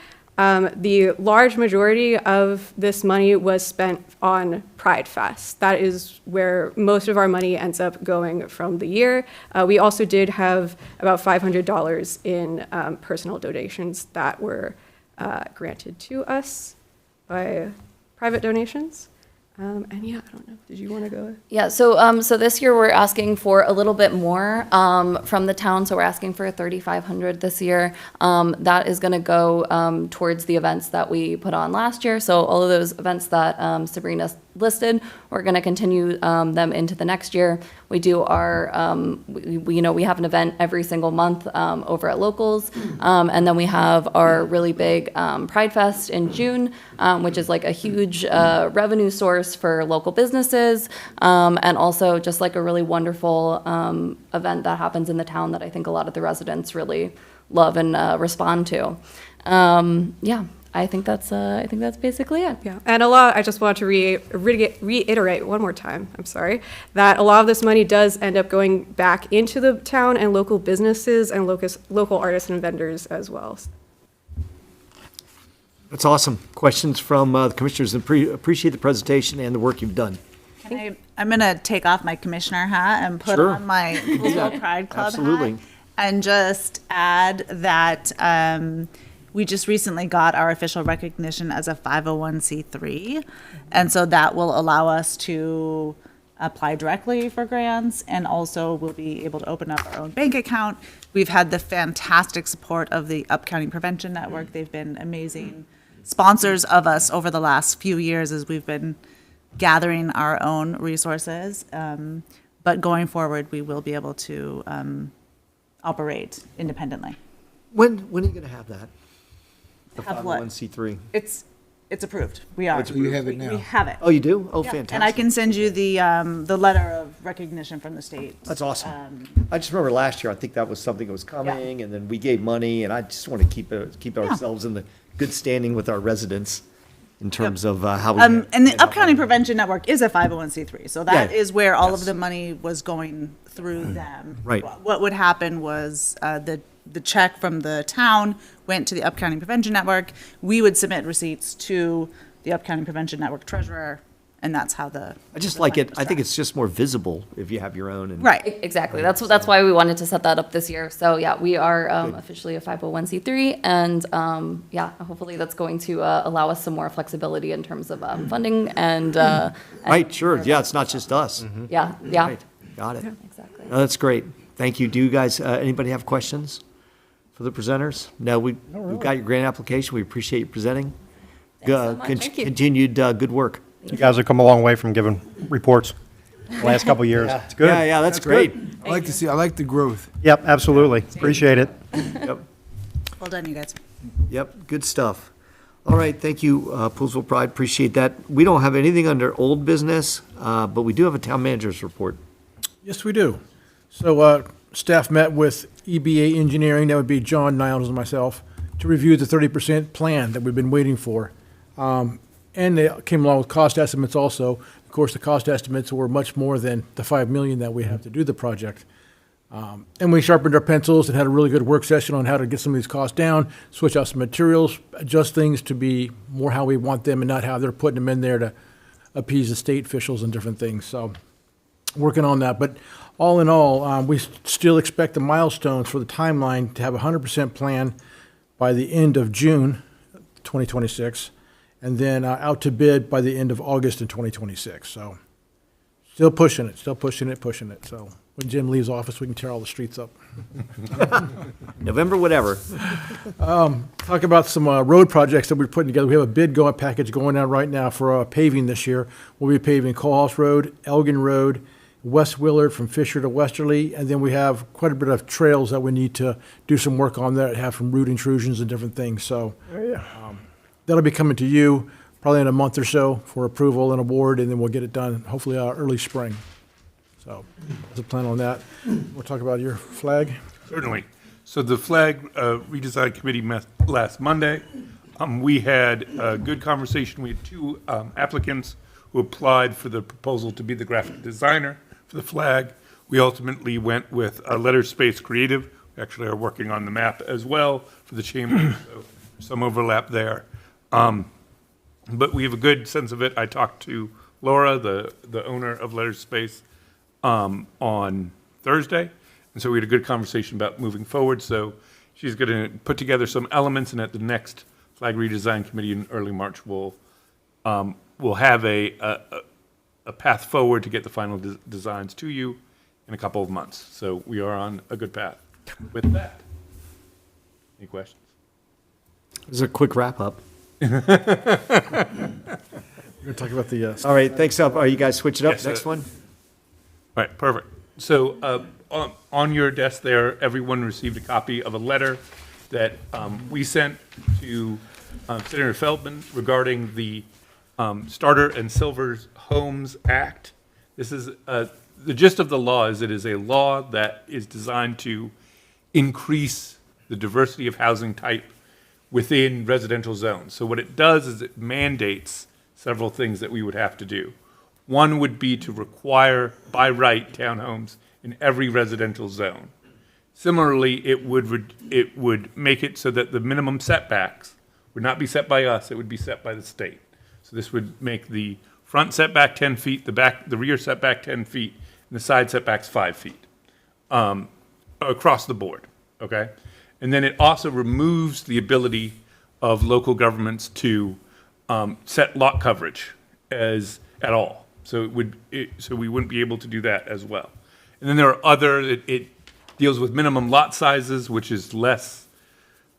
The large majority of this money was spent on Pride Fest. That is where most of our money ends up going from the year. We also did have about $500 in personal donations that were granted to us by private donations. And yeah, I don't know, did you want to go? Yeah, so this year we're asking for a little bit more from the town, so we're asking for $3,500 this year. That is going to go towards the events that we put on last year. So all of those events that Sabrina listed, we're going to continue them into the next year. We do our, we have an event every single month over at Locals, and then we have our really big Pride Fest in June, which is like a huge revenue source for local businesses, and also just like a really wonderful event that happens in the town that I think a lot of the residents really love and respond to. Yeah. I think that's basically it. Yeah, and I just want to reiterate one more time, I'm sorry, that a lot of this money does end up going back into the town and local businesses and local artists and vendors as well. That's awesome. Questions from the commissioners, and appreciate the presentation and the work you've done. I'm going to take off my commissioner hat and put Sure. on my Poolesville Pride Club Absolutely. hat, and just add that we just recently got our official recognition as a 501c3, and so that will allow us to apply directly for grants, and also we'll be able to open up our own bank account. We've had the fantastic support of the Upcounty Prevention Network. They've been amazing sponsors of us over the last few years as we've been gathering our own resources. But going forward, we will be able to operate independently. When are you going to have that? The Have what? 501c3. It's approved. We are. You have it now. We have it. Oh, you do? Oh, Yeah. fantastic. And I can send you the letter of recognition from the state. That's awesome. I just remember last year, I think that was something that was coming, and then we gave money, and I just want to keep ourselves in the good standing with our residents in terms of how we. And the Upcounty Prevention Network is a 501c3, so that Yeah. is where all of the money was going through them. Right. What would happen was the check from the town went to the Upcounty Prevention Network. We would submit receipts to the Upcounty Prevention Network treasurer, and that's how I just like it. I think it's just more visible if you have your own. And Right. Exactly. That's why we wanted to set that up this year. So yeah, we are officially a 501c3, and yeah, hopefully that's going to allow us some more flexibility in terms of funding and. Right, sure. Yeah, it's not just us. Yeah, yeah. Right. Got it. Exactly. No, that's great. Thank you. Do you guys, anybody have questions for the presenters? No, we've got your grant application. We appreciate you presenting. so much. Thank you. Continued good work. You guys have come a long way from giving reports the last couple of years. It's good. Yeah, that's great. I like the growth. Yep, absolutely. Appreciate it. Yep. Well done, you guys. Yep, good stuff. All right, thank you, Poolesville Pride, appreciate that. We don't have anything under old business, but we do have a town manager's report. Yes, we do. So staff met with EBA Engineering, that would be John Niles and myself, to review the 30% plan that we've been waiting for. And they came along with cost estimates also. Of course, the cost estimates were much more than the $5 million that we have to do the project. And we sharpened our pencils and had a really good work session on how to get some of these costs down, switch out some materials, adjust things to be more how we want them and not how they're putting them in there to appease the state officials and different things. So working on that. But all in all, we still expect the milestones for the timeline to have a 100% plan by the end of June 2026, and then out to bid by the end of August in 2026. So still pushing it. So when Jim leaves office, we can tear all the streets up. November, whatever. Talk about some road projects that we're putting together. We have a package going out right now for paving this year. We'll be paving Colehouse Road, Elgin Road, West Willard from Fisher to Westerly, and then we have quite a bit of trails that we need to do some work on that have some root intrusions and different things. So that'll be coming to you probably in a month or so for approval and award, and then we'll get it done hopefully early spring. So there's a plan on that. We'll talk about your flag. Certainly. So the flag redesign committee met last Monday. We had a good conversation. We had two applicants who applied for the proposal to be the graphic designer for the flag. We ultimately went with Letter Space Creative. We actually are working on the map as well for the chamber, so some overlap there. But we have a good sense of it. I talked to Laura, the owner of Letter Space, on Thursday, and so we had a good conversation about moving forward. So she's going to put together some elements, and at the next flag redesign committee in early March, we'll have a path forward to get the final designs to you in a couple of months. So we are on a good path with that. Any questions? This is a quick wrap-up. We're going to talk about the... All right, thanks. Are you guys switching up? Yes, Next one? All right, perfect. So on your desk there, everyone received a copy of a letter that we sent to Senator Feldman regarding the Starter and Silver Homes Act. This is the gist of the law is it is a law that is designed to increase the diversity of housing type within residential zones. So what it does is it mandates several things that we would have to do. One would be to require by right townhomes in every residential zone. Similarly, it would make it so that the minimum setbacks would not be set by us, it would be set by the state. So this would make the front setback 10 feet, the rear setback 10 feet, and the side setbacks 5 feet across the board, okay? And then it also removes the ability of local governments to set lot coverage at all. So so we wouldn't be able to do that as well. And then there are it deals with minimum lot sizes, which is less.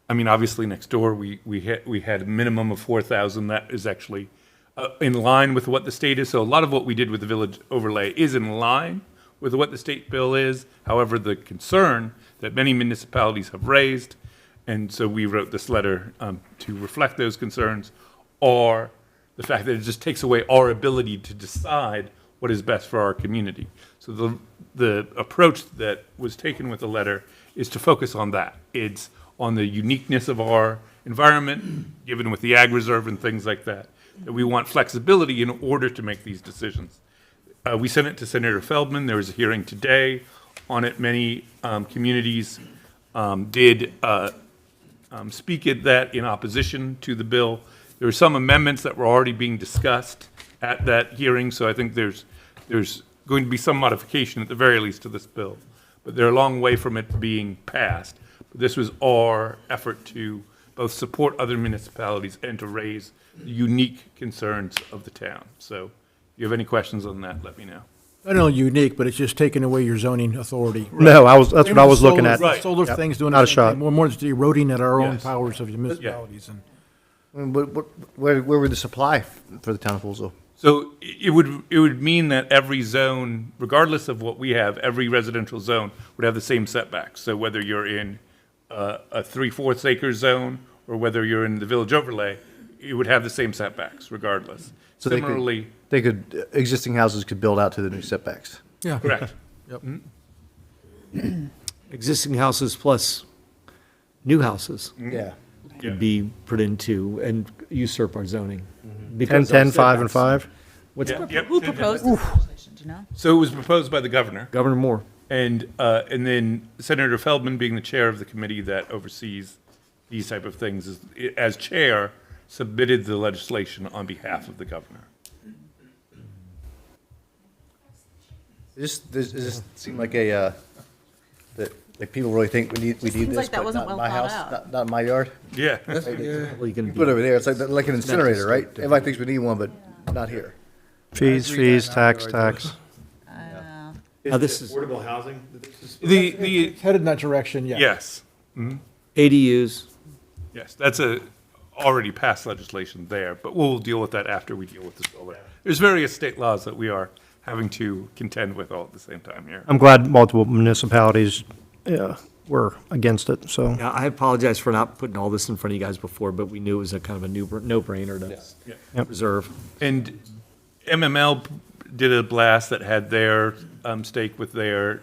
I mean, obviously next door we had a minimum of 4,000. That is actually in line with what the state is. So a lot of what we did with the village overlay is in line with what the state bill is. However, the concern that many municipalities have raised, and so we wrote this letter to reflect those concerns, are the fact that it just takes away our ability to decide what is best for our community. So the approach that was taken with the letter is to focus on that. It's on the uniqueness of our environment, given with the ag reserve and things like that, that we want flexibility in order to make these decisions. We sent it to Senator Feldman. There was a hearing today on it. Many communities did speak at that in opposition to the bill. There were some amendments that were already being discussed at that hearing, so I think there's going to be some modification at the very least to this bill. But they're a long way from it being passed. But this was our effort to both support other municipalities and to raise the unique concerns of the town. So if you have any questions on that, let me know. Not only unique, but it's just taking away your zoning authority. No, that's what I was looking at. Right. Solar Yep. things doing Not the a same shot. thing. We're more just eroding at our own Yes. powers of municipalities. And Where would this apply for the town of Poolesville? So it would mean that every zone, regardless of what we have, every residential zone would have the same setbacks. So whether you're in a 3/4 acre zone or whether you're in the village overlay, it would have the same setbacks regardless. So Similarly, existing houses could build out to the new setbacks. Yeah. correct. Yep. Existing houses plus new houses Yeah. could be put into and usurp our zoning. 10, Because 10, of 5, and setbacks. 5. What's Yeah, yep. Who proposed this legislation, do you know? So it was proposed by the governor. Governor Moore? And then Senator Feldman, being the chair of the committee that oversees these type of things, as chair, submitted the legislation on behalf of the governor. Does this seem like a, that Like, people really think we need seems this, like that but wasn't not in well my thought house, out. not in my yard. Yeah. Well, you can Put it over there, it's like an incinerator, just right? like- Everybody thinks we need one, but not here. Fees, tax. Now, this is Affordable housing? that this is- The, It's headed in that direction, yeah. yes. Mhm. ADUs. Yes, that's a already passed legislation there, but we'll deal with that after we deal with the solar. There's various state laws that we are having to contend with all at the same time here. I'm glad multiple municipalities were against it, so. Yeah, I apologize for not putting all this in front of you guys before, but we knew it was a kind of a no-brainer to Yep. reserve. And MML did a blast that had their stake with their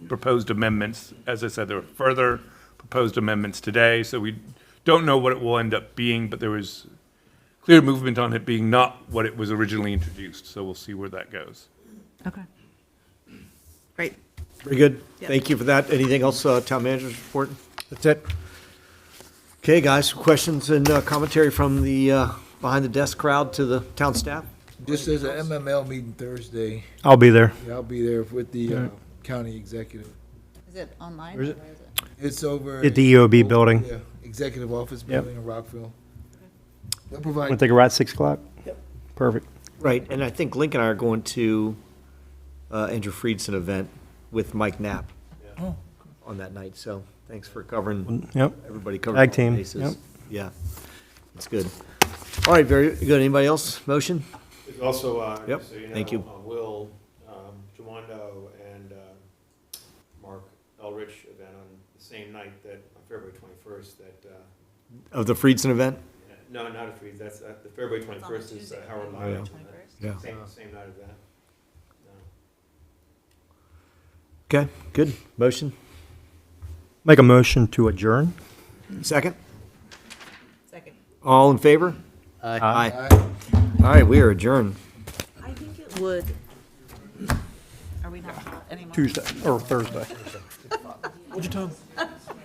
proposed amendments. As I said, there were further proposed amendments today, so we don't know what it will end up being, but there was clear movement on it being not what it was originally introduced, so we'll see where that goes. Okay. Great. Very good. Yep. Thank you for that. Anything else, town manager's report? That's it. Okay, guys, questions and commentary from the behind the desk crowd to the town staff? Just there's a MML meeting Thursday. I'll be there. Yeah, I'll be there with the county executive. Is it online? Where is it? It's over. At the EOB building. Yeah, executive office Yep. building in Rockville. They'll Want provide. to take a ride at 6 o'clock? Yep. Perfect. Right, and I think Link and I are going to Andrew Friedson event with Mike Knapp on that night, so thanks for covering, Yep. everybody covering. Tag all the team, bases. yep. Yeah, that's good. All right, very good. Anybody else? Motion? There's also, Yep, so you know, thank you. Will, Jawando and Mark Elrich event on the same night that, on February 21st, that, Of the Friedson event? no, not a free, that's, the February 21st is Howard Oh, Lyons. yeah. Yeah. Same night of that. Okay, good. Motion? Make a motion to adjourn? Second? Second. All in favor? Aye. All right, we are adjourned. I think it would. Are we not anymore? Tuesday, or Thursday. Hold your tongue.